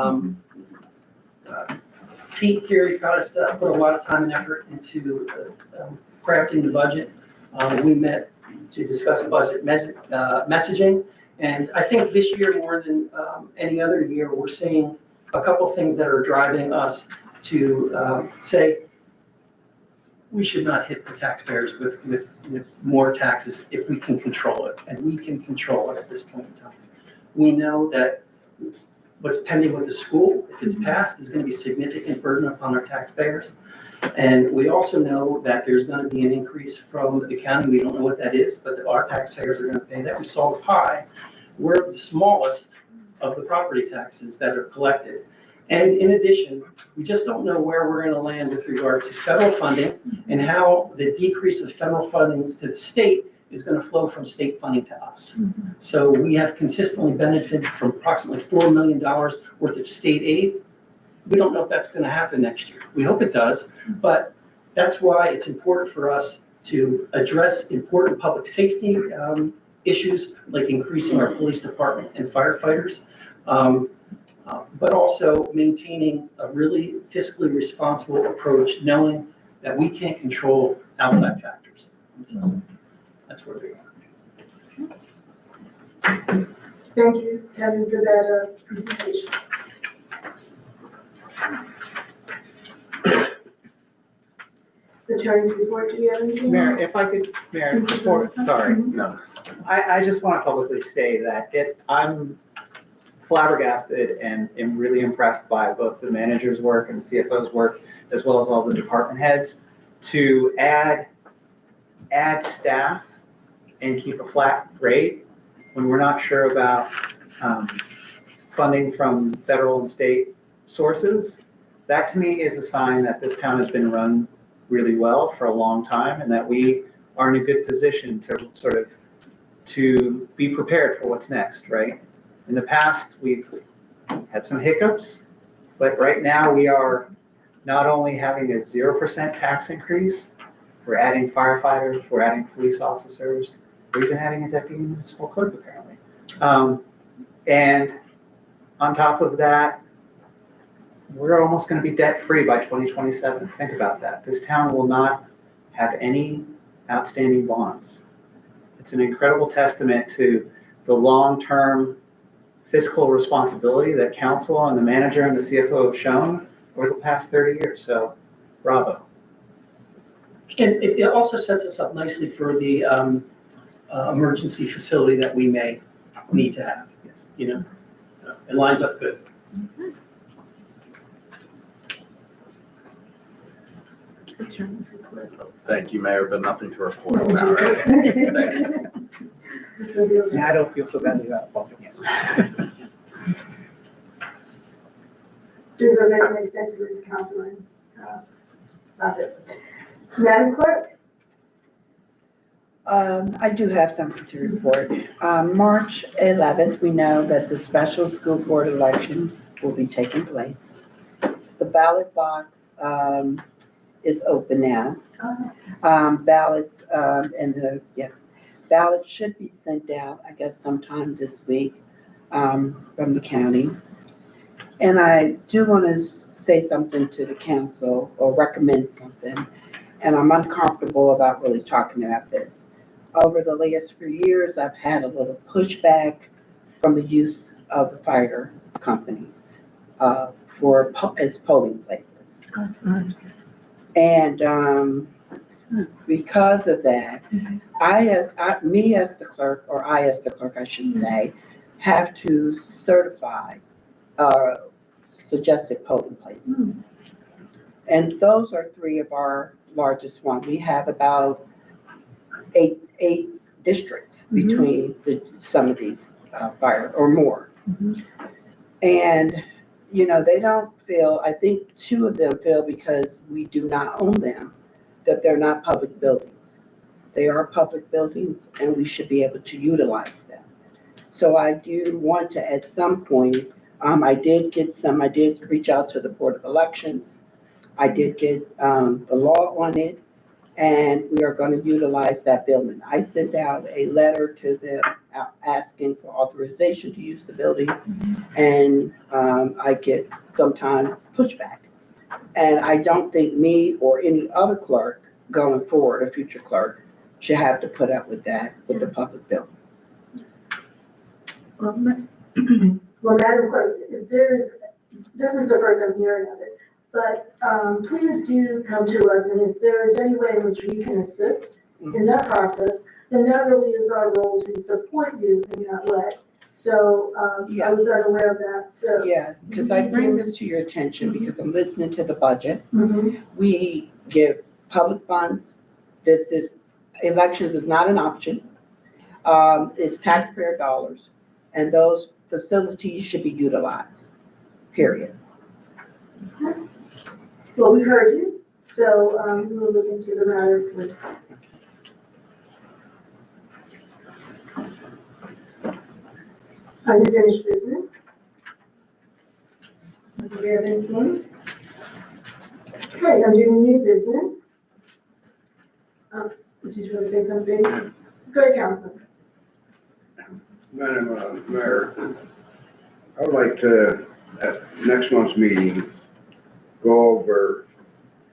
Pete here got us put a lot of time and effort into crafting the budget. We met to discuss budget messaging, and I think this year more than any other year, we're seeing a couple things that are driving us to say we should not hit the taxpayers with more taxes if we can control it, and we can control it at this point in time. We know that what's pending with the school, if it's passed, is going to be a significant burden upon our taxpayers. And we also know that there's going to be an increase from the county. We don't know what that is, but our taxpayers are going to pay that. We saw the pie. We're the smallest of the property taxes that are collected. And in addition, we just don't know where we're going to land with regard to federal funding and how the decrease of federal fundings to the state is going to flow from state funding to us. So we have consistently benefited from approximately $4 million worth of state aid. We don't know if that's going to happen next year. We hope it does, but that's why it's important for us to address important public safety issues, like increasing our police department and firefighters, but also maintaining a really fiscally responsible approach, knowing that we can't control outside factors. And so that's where we are. Thank you, Kevin, for that presentation. Attorney's report, do you have anything? Mayor, if I could, Mayor, before, sorry. No. I just want to publicly say that I'm flabbergasted and am really impressed by both the manager's work and the CFO's work, as well as all the department heads, to add staff and keep a flat rate when we're not sure about funding from federal and state sources. That to me is a sign that this town has been run really well for a long time, and that we are in a good position to be prepared for what's next, right? In the past, we've had some hiccups, but right now we are not only having a 0% tax increase, we're adding firefighters, we're adding police officers, we're even adding a deputy municipal clerk apparently. And on top of that, we're almost going to be debt-free by 2027. Think about that. This town will not have any outstanding bonds. It's an incredible testament to the long-term fiscal responsibility that council and the manager and the CFO have shown over the past 30 years. So, bravo. And it also sets us up nicely for the emergency facility that we may need to have, you know? So it lines up good. Thank you, Mayor, but nothing to report on that. Yeah, I don't feel so badly about bumping it. These are very extent to this councilman. Love it. Madam Clerk? I do have something to report. March 11th, we know that the special school board election will be taking place. The ballot box is open now. Ballots ballots should be sent out, I guess, sometime this week from the county. And I do want to say something to the council or recommend something, and I'm uncomfortable about really talking about this. Over the last few years, I've had a little pushback from the use of the fire companies as polling places. And because of that, I as the clerk, I should say, have to certify suggested polling places. And those are three of our largest ones. We have about eight districts between some of these fire or more. And, you know, they don't feel, I think two of them feel because we do not own them, that they're not public buildings. They are public buildings and we should be able to utilize them. So I do want to, at some point, I did reach out to the Board of Elections. I did get the law on it, and we are going to utilize that building. I sent out a letter to them asking for authorization to use the building, and I get sometime pushback. And I don't think me or any other clerk going forward, a future clerk, should have to put up with that with the public building. Well, Madam Clerk, if this is the first I'm hearing of it, but please do come to us, and if there is any way in which we can assist in that process, then that really is our role to support you in that way. So I was unaware of that, so. Yeah, because I bring this to your attention because I'm listening to the budget. Mhm. We give public funds. Elections is not an option. It's taxpayer dollars, and those facilities should be utilized, period. Well, we heard you, so we will look into the matter. Unfinished business? Do we have anything? Okay, under new business. Did you want to say something? Go ahead, Councilman. Madam Mayor, I would like to, at next month's meeting, go over,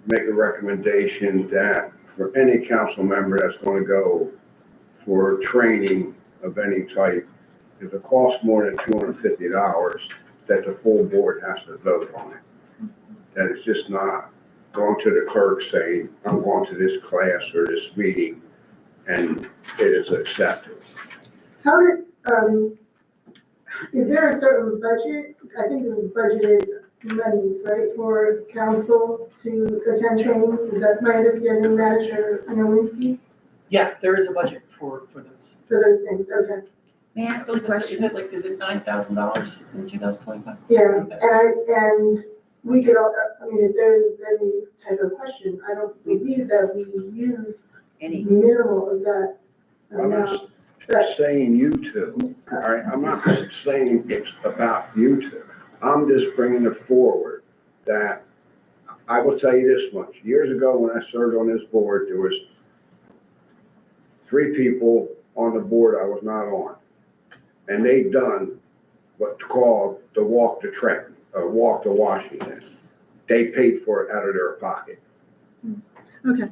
make a recommendation that for any council member that's going to go for training of any type, if it costs more than $250, that the full board has to vote on it. That it's just not going to the clerk saying, I'm going to this class or this meeting, and it is accepted. How did, is there a certain budget? I think it was budgeted monies, right, for council to attend trainings? Is that my understanding, Manager Nowinski, Yeah, there is a budget for those. for those things? Okay. May I ask So a is question? is it $9,000 in 2025? Yeah, and we could all, I mean, if there's any type of question, I don't believe that we use Any? minimal of that I'm amount. not saying you two, all right? I'm not saying it's about you two. I'm just bringing it forward that I will tell you this much. Years ago, when I served on this board, there was 3 people on the board I was not on. And they done what's called the walk to Trenton, or walk to Washington. They paid for it out of their pocket. Okay.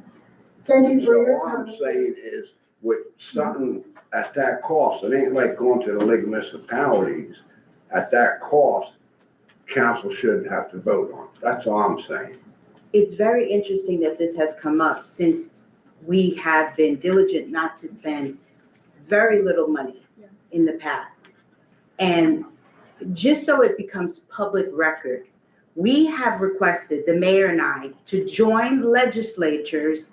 Thank you for So your all I'm comment. saying is, with something at that cost, it ain't like going to the League of Municipalities. At that cost, council shouldn't have to vote on it. That's all I'm saying. It's very interesting that this has come up since we have been diligent not to spend very little money in the past. And just so it becomes public record, we have requested, the mayor and I, to join legislatures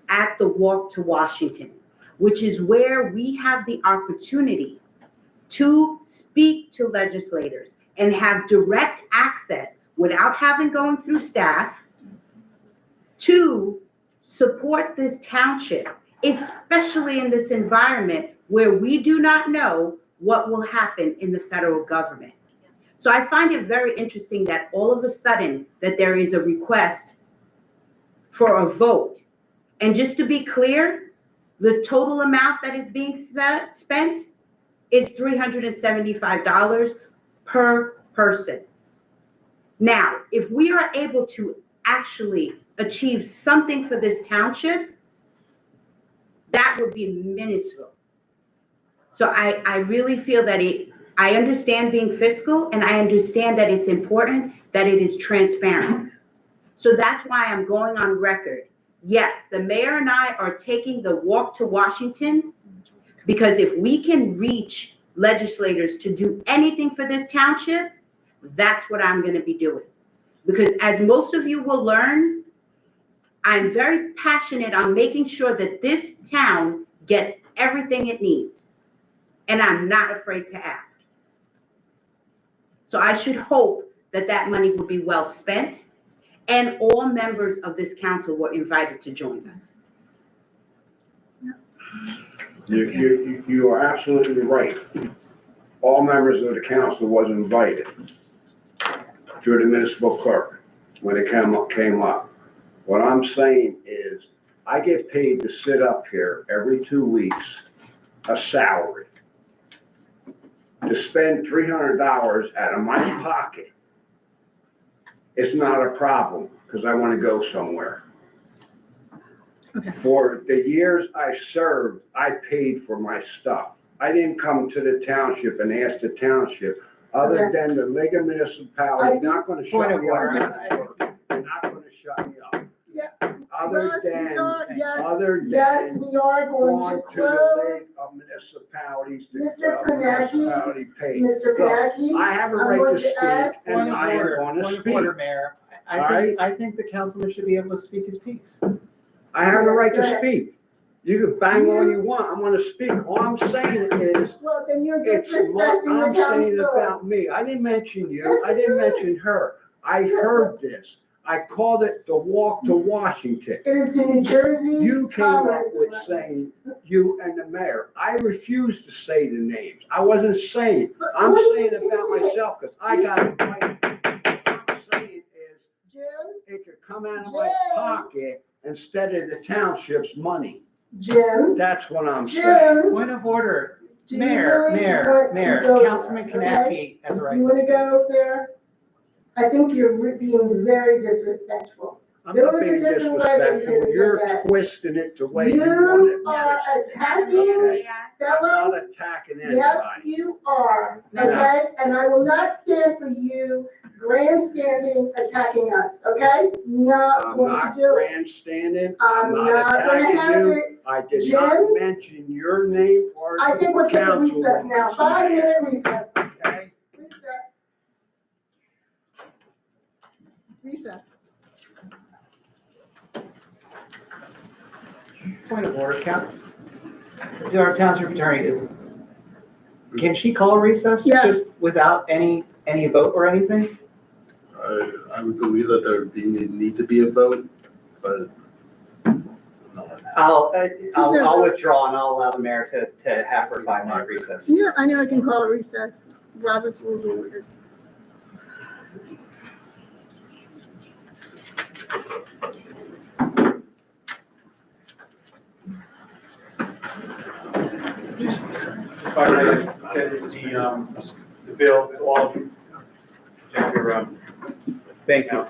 at the Walk to Washington, which is where we have the opportunity to speak to legislators and have direct access without having going through staff to support this township, especially in this environment where we do not know what will happen in the federal government. So I find it very interesting that all of a sudden that there is a request for a vote. And just to be clear, the total amount that is being spent is $375 per person. Now, if we are able to actually achieve something for this township, that would be minuscule. So I really feel that I understand being fiscal, and I understand that it's important that it is transparent. So that's why I'm going on record. Yes, the mayor and I are taking the walk to Washington, because if we can reach legislators to do anything for this township, that's what I'm going to be doing. Because as most of you will learn, I'm very passionate on making sure that this town gets everything it needs. And I'm not afraid to ask. So I should hope that that money will be well spent, and all members of this council were invited to join us. You are absolutely right. All members of the council was invited through the municipal clerk when it came up. What I'm saying is, I get paid to sit up here every 2 weeks, a salary. To spend $300 out of my pocket, it's not a problem, because I want to go somewhere. Okay. For the years I served, I paid for my stuff. I didn't come to the township and ask the township, other than the League of Municipalities, not going to shut me up. They're not going to shut me up. Yeah. Other Yes, than, we are, yes, other yes, than we are going going to to the close. League of Municipalities, Mr. the Konecki, municipality paid. Mr. Konecki, I have a I'm right going to to speak, ask. and I am going to Point of speak. order, Mayor. I think the councilman should be able to speak his piece. I have a right Go to ahead. speak. You can bang all you want, I'm gonna speak. All I'm saying is, Well, then you're it's disrespecting what I'm the saying council. about me. I didn't mention you, Yes, I you didn't did. mention her. I heard this. I called it the walk to Washington. It is the New Jersey You came up Commerce. with saying, you and the mayor. I refused to say the names. I wasn't saying, I'm saying about myself, because I got invited. What I'm saying is, Jim, it could come out of my pocket instead of the township's money. Jim, That's what I'm saying. Jim. Point of order. Do you Mayor, really Mayor, want to Mayor, go Councilman there, okay? Kanapke has a right You to wanna speak. go there? I think you're being very disrespectful. I'm There not was a being different way that you disrespectful. could have You're said that. twisting it the way you You want are it. attacking, I'm fellow. not attacking Yes, anybody. you are, No. okay? And I will not stand for you grandstanding attacking us, okay? Not I'm going not to do it. grandstanding. I'm I'm not not gonna have attacking you. it. I did not Jim? mention your name or I think we're taking recess now, councilwoman's 5-minute name, recess. okay? Recess. Point of order, to our township attorney, can she call a recess? Yes. Just without any vote or anything? I would believe that there would need to be a vote, but no. I'll withdraw and I'll allow the mayor to have her 5-minute recess. Yeah, I know I can call a recess. Robert's rules of order. If I may just send the bill to all of you. Check your, Thank you.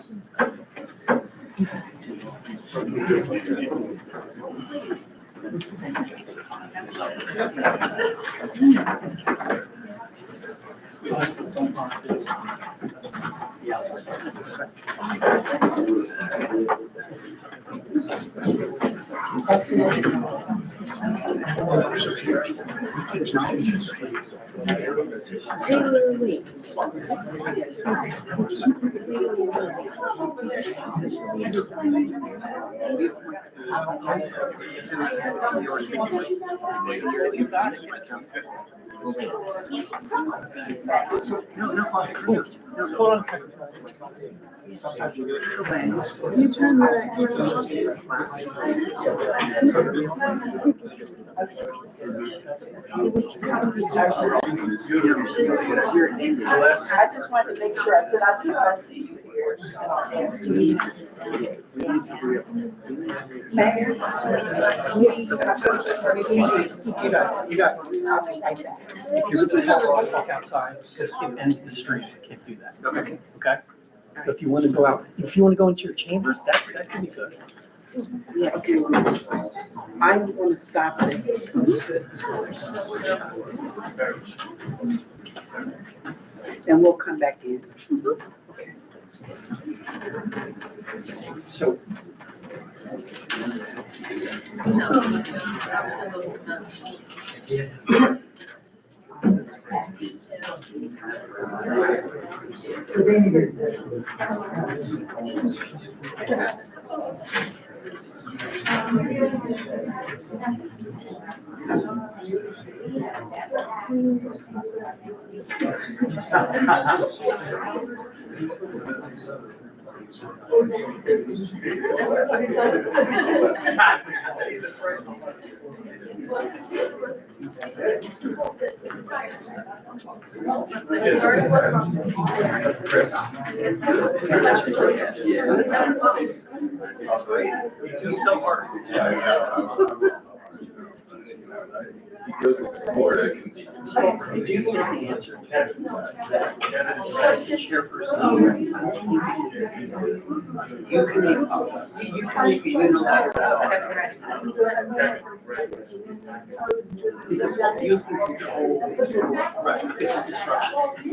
You turn I just wanted to make sure I said I could see you here. You guys. If you're looking at walk outside, because it ends the stream, I can't do that. Okay. Okay? So if you want to go out, if you want to go into your chambers, that could be good. Yeah, okay. I want to stop this. And we'll come back to you. So. If you know the answer, that chairperson, you can make a unilateral. Because you can control, right, it's a disruption.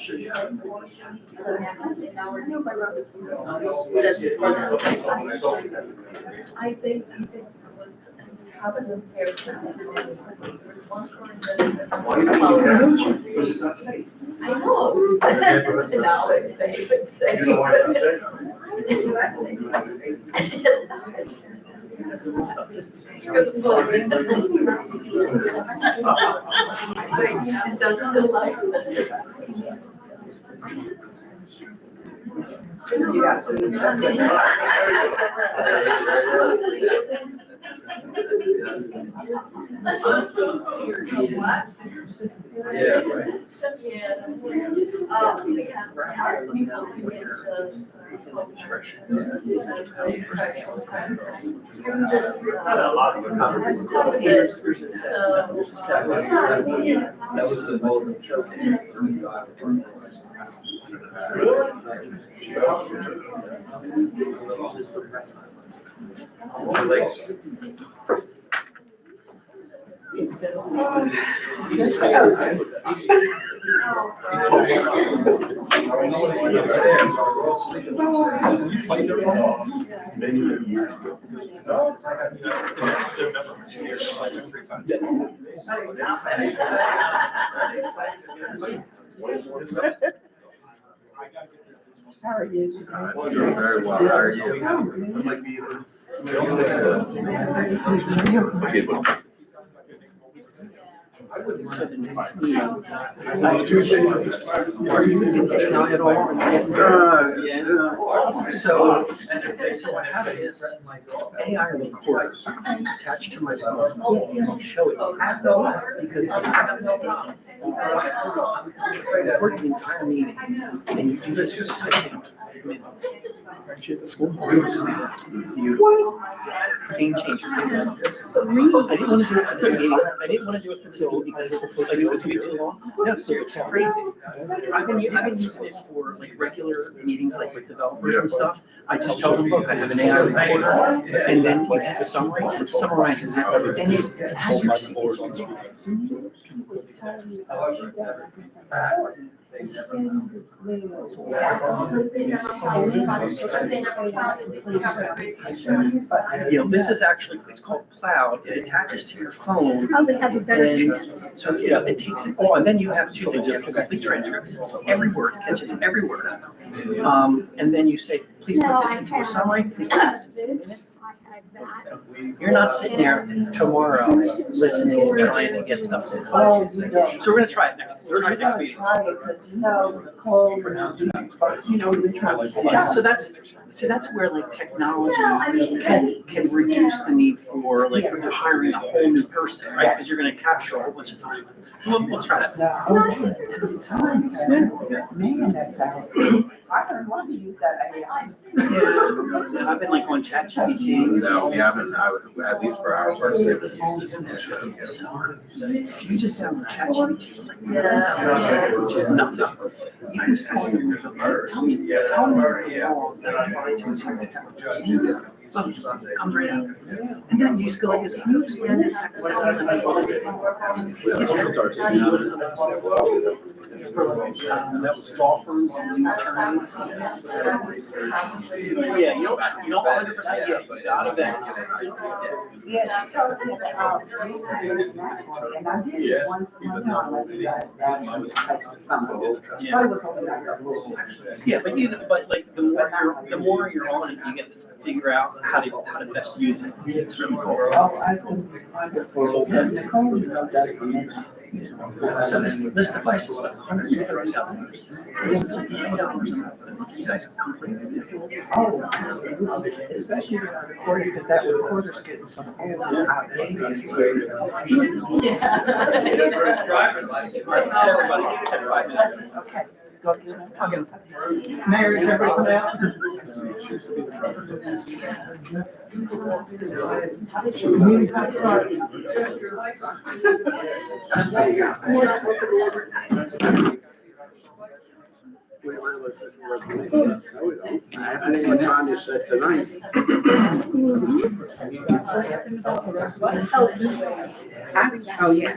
Sure, yeah. I think having this pair I know. Now it's safe, it's safe. You don't want to say? That was the vote. How are you? Doing very well, how are you? So what happened is AI recorders attached to my phone, and I'll show it to you. Because it records the entire meeting, and you do this just typing minutes. Actually, the school board used to do that. Game changer. I didn't want to do it for this meeting. I didn't want to do it for this meeting because like, it was gonna be too long. No, seriously, it's crazy. I've been using it for like regular meetings, like with developers and stuff. I just tell them, look, I have an AI recorder, and then you hit summary, it summarizes it, and it has your signatures. This is actually, it's called Cloud. It attaches to your phone. And so, it takes it all, and then you have two things, you have a complete transcript, every word, catches every word. And then you say, please put this into a summary, please put this into minutes. You're not sitting there tomorrow listening and trying to get stuff in. So we're gonna try it next meeting. Yeah, so that's where like technology can reduce the need for like hiring a whole new person, right? Because you're gonna capture a whole bunch of time. So we'll try that. Man, that sounds. I don't want to use that AI. Yeah, and I've been like on ChatGPT. No, we haven't, at least for our work. So if you just have ChatGPT, it's like, which is nothing. You can just ask them, tell me the laws that apply to text technology. Boom, comes right out. And then you just go like this, can you explain the text? That was law firms and attorneys. Yeah, you don't 100% get it, you gotta vet. Yeah, she told me about, she used to do it naturally, and I did it one time, I did that, that's something. Yeah. But it was only like a rule. Yeah, but like the more you're on it, you get to figure out how to best use it. It's really cool. Oh, I think wonderful, because Nicole, does the minutes. So this device is like $130. It's like $9. You guys completely. Oh, especially when I record, because that recorder's getting some old outdated. All right, so everybody said 5 minutes. Okay, go get it. I'll get them. Mayor, is everybody coming out? I haven't seen Tanya said tonight. Oh, yeah.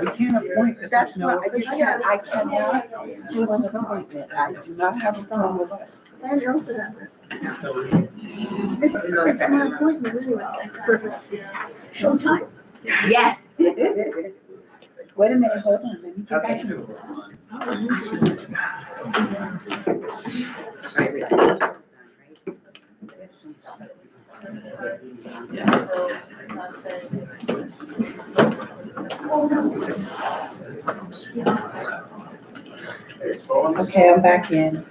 We can't appoint if there's no official. I cannot do an appointment. I do not have a phone with it. And also that. It's my appointment anyway. Showtime. Yes. Wait a minute, hold on, let me get back to you. Okay, I'm back in.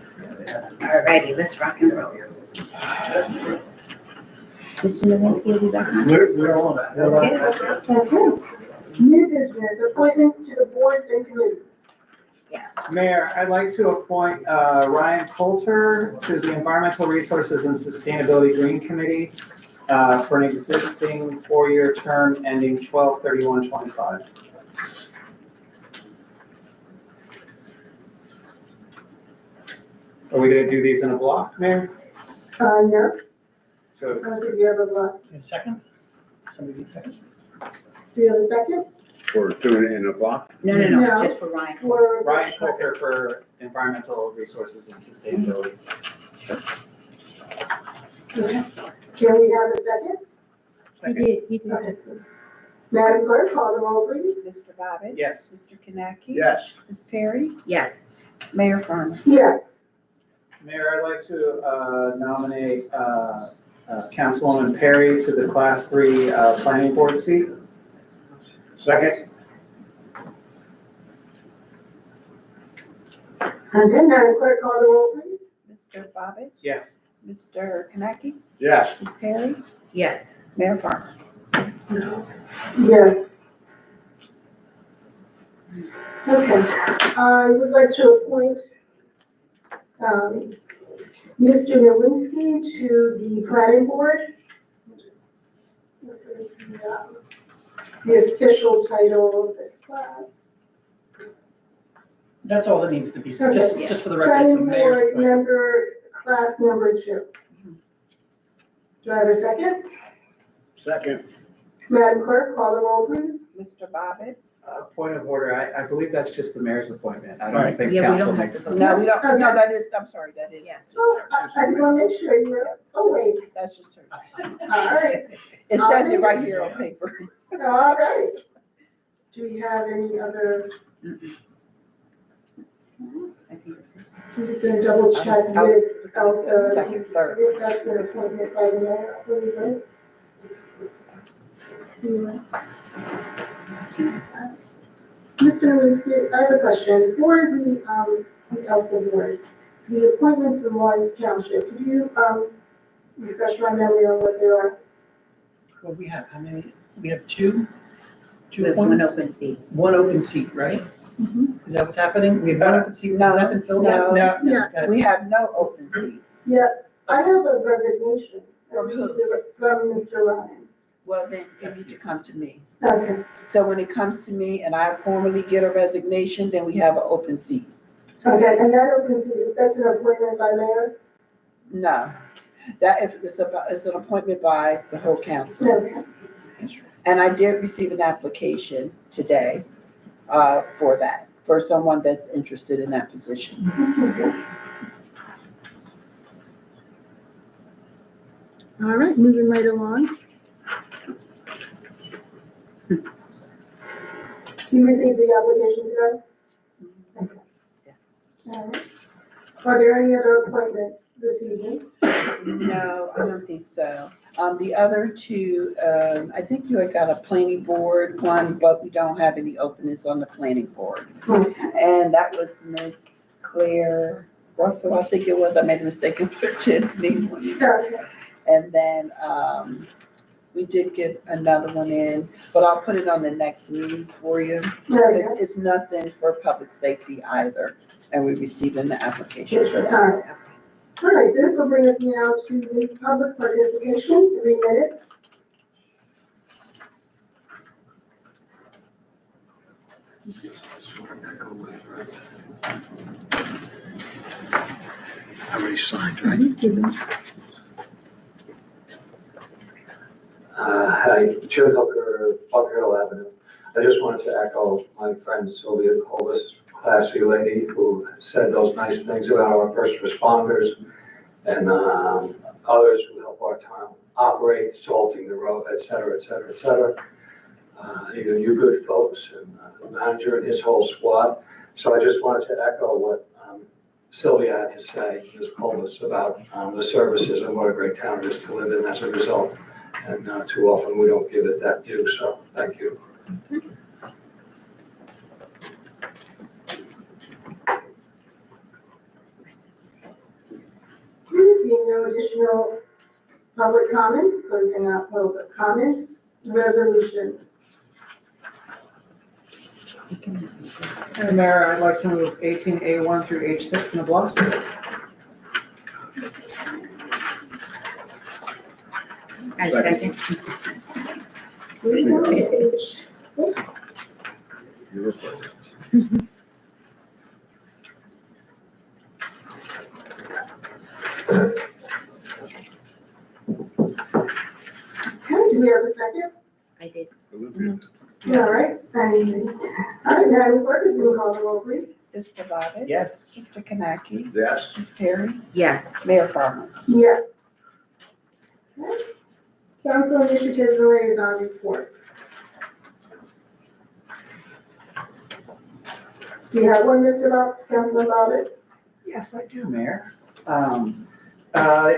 Alrighty, let's rock and roll. Mr. Nowinski will be back on. We're on it. Okay. New business, appointments to the boards and committees. Yes. Mayor, I'd like to appoint Ryan Coulter to the Environmental Resources and Sustainability Green Committee for an existing four-year term ending 12/31/25. Are we gonna do these in a block, Mayor? Yeah, So, I'll give you a block. In a second? Somebody need a second? Do you have a second? For doing it in a block? No, No. just for Ryan. For Ryan Coulter for Environmental Resources and Sustainability. Can we have a second? He did. Okay. Madam Clerk, call the roll, please. Mr. Bobbitt? Yes. Mr. Kanaki? Yes. Ms. Perry? Yes. Mayor Farmer? Yes. Mayor, I'd like to nominate Councilwoman Perry to the Class 3 Planning Board seat. Second? Okay, Madam Clerk, call the roll, please. Mr. Bobbitt? Yes. Mr. Kanaki? Yes. Ms. Perry? Yes. Mayor Farmer? Yes. Okay, I would like to appoint Mr. Nowinski to the planning board. What is the official title of this class? That's all that needs to be, Okay. just for the record, it's the Planning mayor's board appointment. member, class number 2. Do I have a second? Second? Madam Clerk, call the roll, please. Mr. Bobbitt? Point of order, I believe that's just the mayor's appointment. I don't Right. think Yeah, we council don't have makes. to vote. No, we don't, Okay. no, that is, I'm sorry, that is. Yeah. Oh, I just want to make sure you're, oh, wait, That's just her. all right, It says it right here on paper. all right. Do we have any other, I think that's it. I'm just gonna double check I was- with Elsa. Second, third. If that's an appointment by the mayor, I believe, right? Mr. Nowinski, I have a question. For the Elsa board, the appointments from Lawrence Township, could you, refresh my memory on what they are? Well, we have, how many, we have two We have one appointments? open seat. One open seat, right? Is that what's happening? We have one open seat, has that been filled yet? No. Yeah. Got it. We have no open seats. Yeah, I have a resignation. From who? From Mr. Ryan. Well, then you need to come to me. Okay, So when it comes to me and I formally get a resignation, then we have an open seat. okay, and that open seat, that's an appointment by mayor? No, that if it's an appointment by the whole council. No. And I did receive an application today for that, for someone that's interested in that position. All right, moving right along. You received the application today? Okay. Yes. All right. Are there any other appointments this evening? No, I don't think so. The other two, I think you had got a planning board one, but we don't have any openings on the planning board. And that was Miss Claire Russell, I think it was. I made a mistake and put Jen's name on it. Okay. And then, we did get another one in, but I'll put it on the next meeting for you. Okay. It's nothing for public safety either, and we received an application for All that. right. All right, this will bring us now to the public participation, 3 minutes. I already signed, right? Hi, Jim Hooker, Bunker Hill Avenue. I just wanted to echo my friend Sylvia Colas, classy lady who said those nice things about our first responders and others who help our town operate, salting the road, et cetera, et cetera, et cetera. You good folks and the manager and his whole squad. So I just wanted to echo what Sylvia had to say, Ms. Colas, about the services and what a great town it is to live in as a result. And too often we don't give it that due, so thank you. no additional public comments, closing out public comments, resolutions. And Mayor, I'd like to move 18A1 through H6 in the block. I second. Moving on to page 6. You're perfect. Okay, do we have a second? I did. All right, Madam Clerk, if you will call the roll, please. Mr. Bobbitt? Yes. Mr. Kanaki? Yes. Ms. Perry? Yes. Mayor Farmer? Yes. Okay. Council initiatives and liaison reports. Do you have one, Councilman Bobbitt? Yes, I do, Mayor.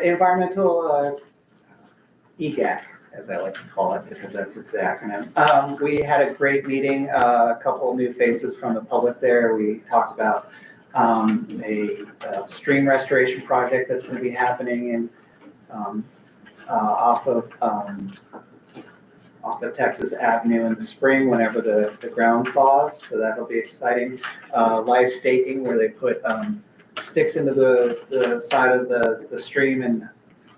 Environmental EGAC, as I like to call it, because that's its acronym. We had a great meeting, a couple of new faces from the public there. We talked about a stream restoration project that's going to be happening in off of Texas Avenue in the spring whenever the ground thaws, so that'll be exciting. Live staking, where they put sticks into the side of the stream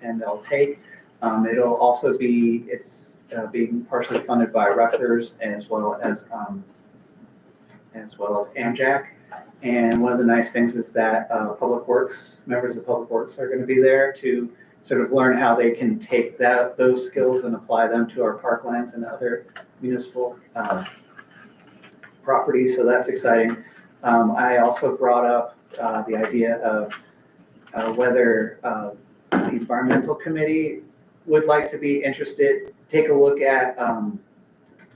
and they'll take. It'll also be, it's being partially funded by Rutgers as well as AMJAC. And one of the nice things is that members of Public Works are going to be there to sort of learn how they can take those skills and apply them to our parklands and other municipal properties. So that's exciting. I also brought up the idea of whether the environmental committee would like to be interested, take a look at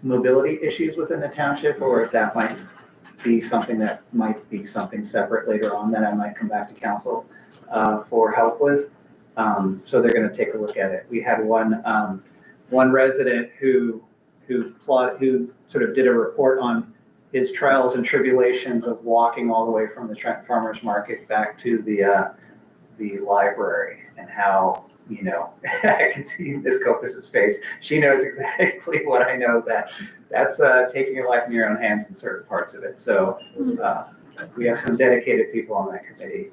mobility issues within the township, or if that might be something that might be something separate later on that I might come back to council for help with. So they're going to take a look at it. We had one resident who sort of did a report on his trials and tribulations of walking all the way from the Trenton Farmers Market back to the library, and how, I can see Ms. Copus's face. She knows exactly what I know, that's taking your life in your own hands in certain parts of it. So we have some dedicated people on that committee.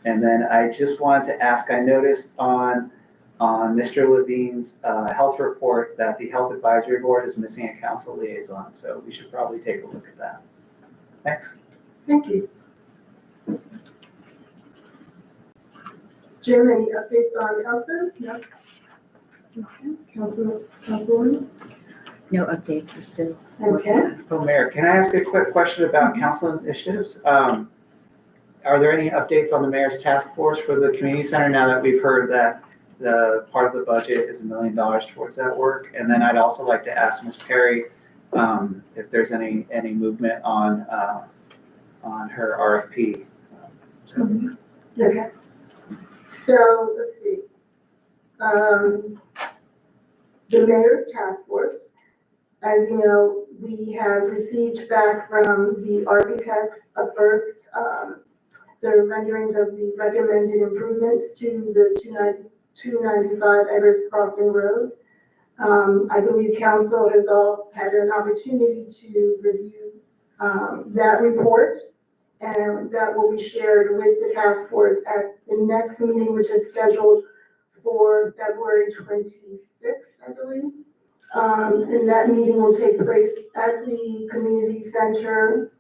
And then I just wanted to ask, I noticed on Mr. Levine's health report that the Health Advisory Board is missing a council liaison, so we should probably take a look at that. Thanks. Thank you. Jim, any updates on Elsa? No? Okay, Councilwoman? No updates, we're still. Okay. Oh, Mayor, can I ask a quick question about council initiatives? Are there any updates on the mayor's task force for the community center now that we've heard that the part of the budget is $1 million towards that work? And then I'd also like to ask Ms. Perry if there's any movement on her RFP. Okay. So, let's see. The mayor's task force, as you know, we have received back from the architects first the renderings of the recommended improvements to the 295 Everest Crossing Road. I believe council has all had an opportunity to review that report, and that will be shared with the task force at the next meeting, which is scheduled for February 26th, I believe. And that meeting will take place at the community center,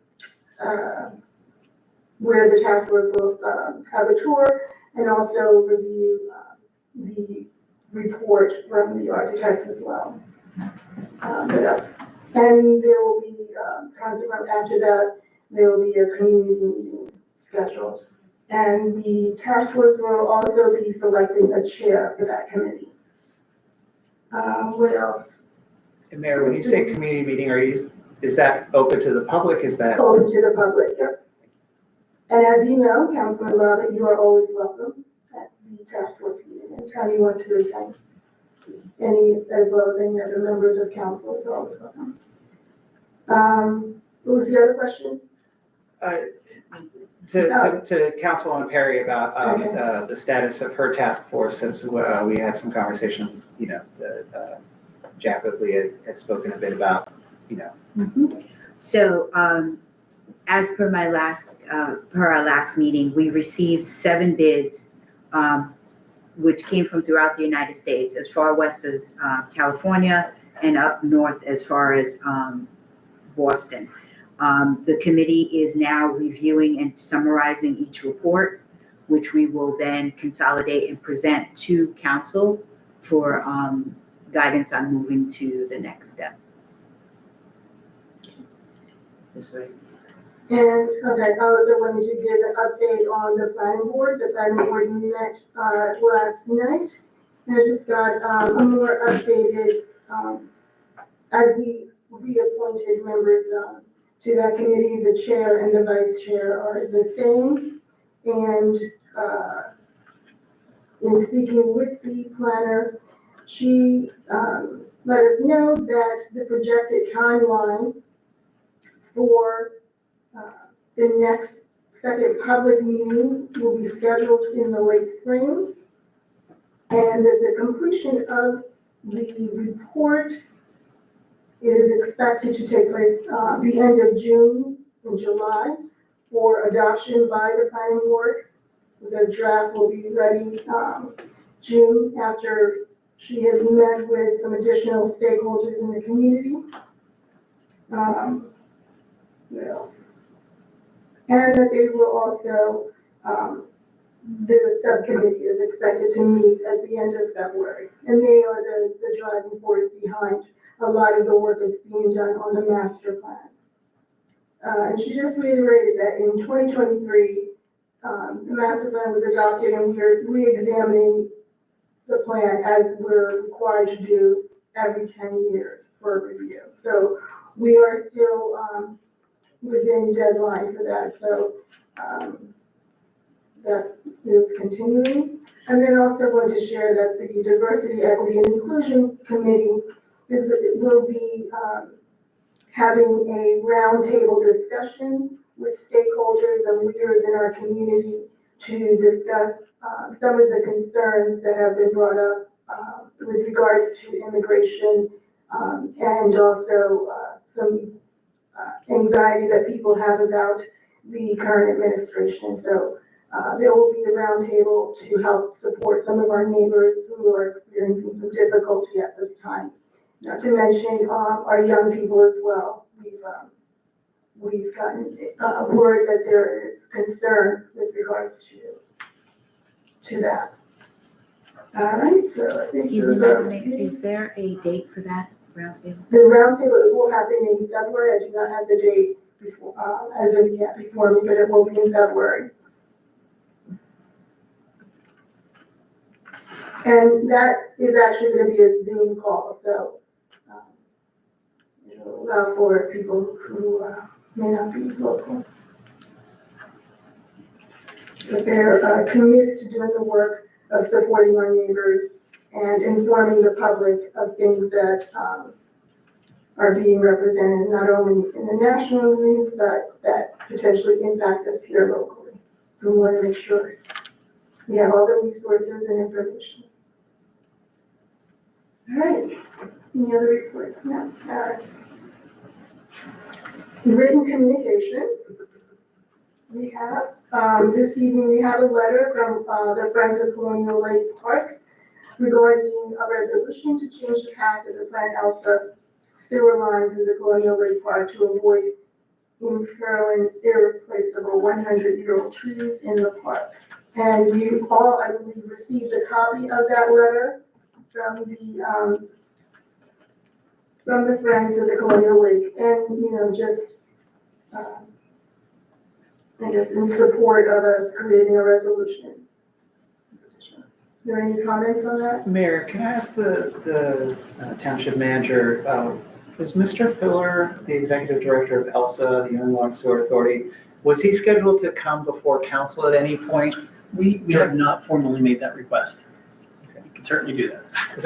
where the task force will have a tour and also review the report from the architects as well. What else? And there will be, consequently after that, there will be a community meeting scheduled. And the task force will also be selecting a chair for that committee. What else? And Mayor, when you say community meeting, is that open to the public? Is that open to the public? Yep. And as you know, Councilman Robert, you are always welcome at the task force meeting anytime you want to attend. As well as any other members of council, you're always welcome. What was the other question? To Councilwoman Perry about the status of her task force, since we had some conversation, Jack Oakley had spoken a bit about, So, as per our last meeting, we received 7 bids, which came from throughout the United States, as far west as California and up north as far as Boston. The committee is now reviewing and summarizing each report, which we will then consolidate and present to council for guidance on moving to the next step. This way. And, okay, I also wanted to give an update on the planning board. The planning board met last night. And I just got a more updated, as we reappointed members to that committee, the chair and the vice chair are the same. And in speaking with the planner, she let us know that the projected timeline for the next second public meeting will be scheduled in the late spring, and that the completion of the report is expected to take place the end of June and July for adoption by the planning board. The draft will be ready June, after she has met with some additional stakeholders in the community. What else? And that they will also, the subcommittee is expected to meet at the end of February. And they are the driving force behind a lot of the work that's being done on the master plan. And she just reiterated that in 2023, the master plan was adopted, and we're re-examining the plan as we're required to do every 10 years for a review. So we are still within deadline for that. So that is continuing. And then also want to share that the Diversity, Equity, and Inclusion Committee will be having a roundtable discussion with stakeholders and leaders in our community to discuss some of the concerns that have been brought up with regards to immigration and also some anxiety that people have about the current administration. So there will be a roundtable to help support some of our neighbors who are experiencing some difficulty at this time. Not to mention our young people as well. We've gotten word that there is concern with regards to that. All right, so I think Excuse me, Madam Mayor, is there a date for that roundtable? the roundtable will happen in February. I do not have the date before, as of yet before me, but it will be in February. And that is actually going to be a Zoom call, so it'll allow for people who may not be local. But they're committed to doing the work of supporting our neighbors and informing the public of things that are being represented not only in the national news, but that potentially impact us here locally. So we want to make sure we have all the resources and information. All right, any other reports? No, all right. Written communication. We have, this evening, we have a letter from the Friends of Colonial Lake Park regarding a resolution to change the path of the Plant Elsa sewer line through the Colonial Lake Park to avoid imperiling irreplaceable 100-year-old trees in the park. And you all, I believe, received a copy of that letter from the Friends of the Colonial Lake, and just I guess in support of us creating a resolution. Are there any comments on that? Mayor, can I ask the township manager, was Mr. Filler, the executive director of ELSA, the Young Long Sewer Authority, was he scheduled to come before council at any point? We have not formally made that request. You can certainly do that. Because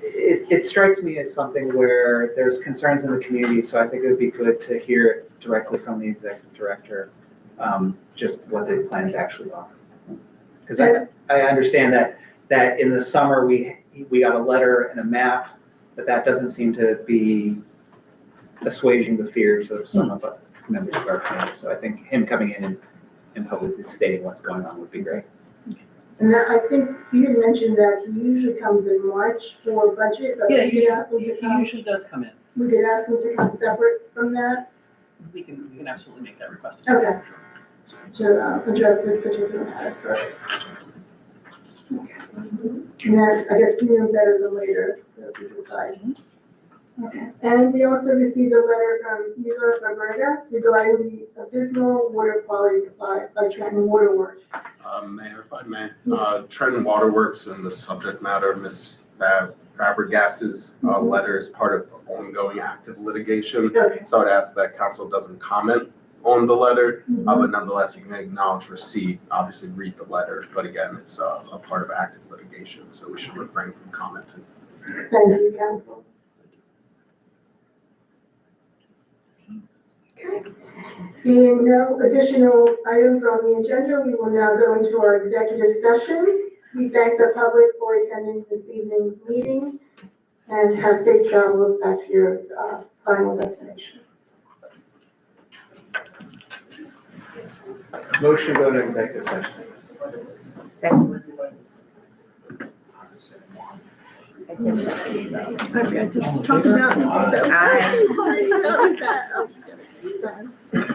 it strikes me as something where there's concerns in the community, so I think it would be good to hear it directly from the executive director just what the plans actually are. Because I understand that in the summer, we got a letter and a map, but that doesn't seem to be assuaging the fears of some of the members of our community. So I think him coming in and publicly stating what's going on would be great. And I think you had mentioned that he usually comes in March for budget, but Yeah, we he could ask him to he come, usually does come in. we could ask him to come separate from that, We can absolutely make that request. okay, to address this particular matter. And that's, I guess, sooner better than later, so if we decide. Okay, and we also received a letter from Eva Fabregas regarding the abysmal water quality supply by Trenton Waterworks. Mayor, if I may, Trenton Waterworks and the subject matter, Ms. Fabregas's letter is part of ongoing active litigation. Okay. So I'd ask that council doesn't comment on the letter, but nonetheless, you can acknowledge receipt, obviously read the letter, but again, it's a part of active litigation, so we should refrain from commenting. Thank you, council. Seeing no additional items on the agenda, we will now go into our executive session. We thank the public for attending this evening's meeting and have safe travels back to your final destination. Motion to go to executive session. Second. I said second. I forgot to talk about that. Aye. That was that.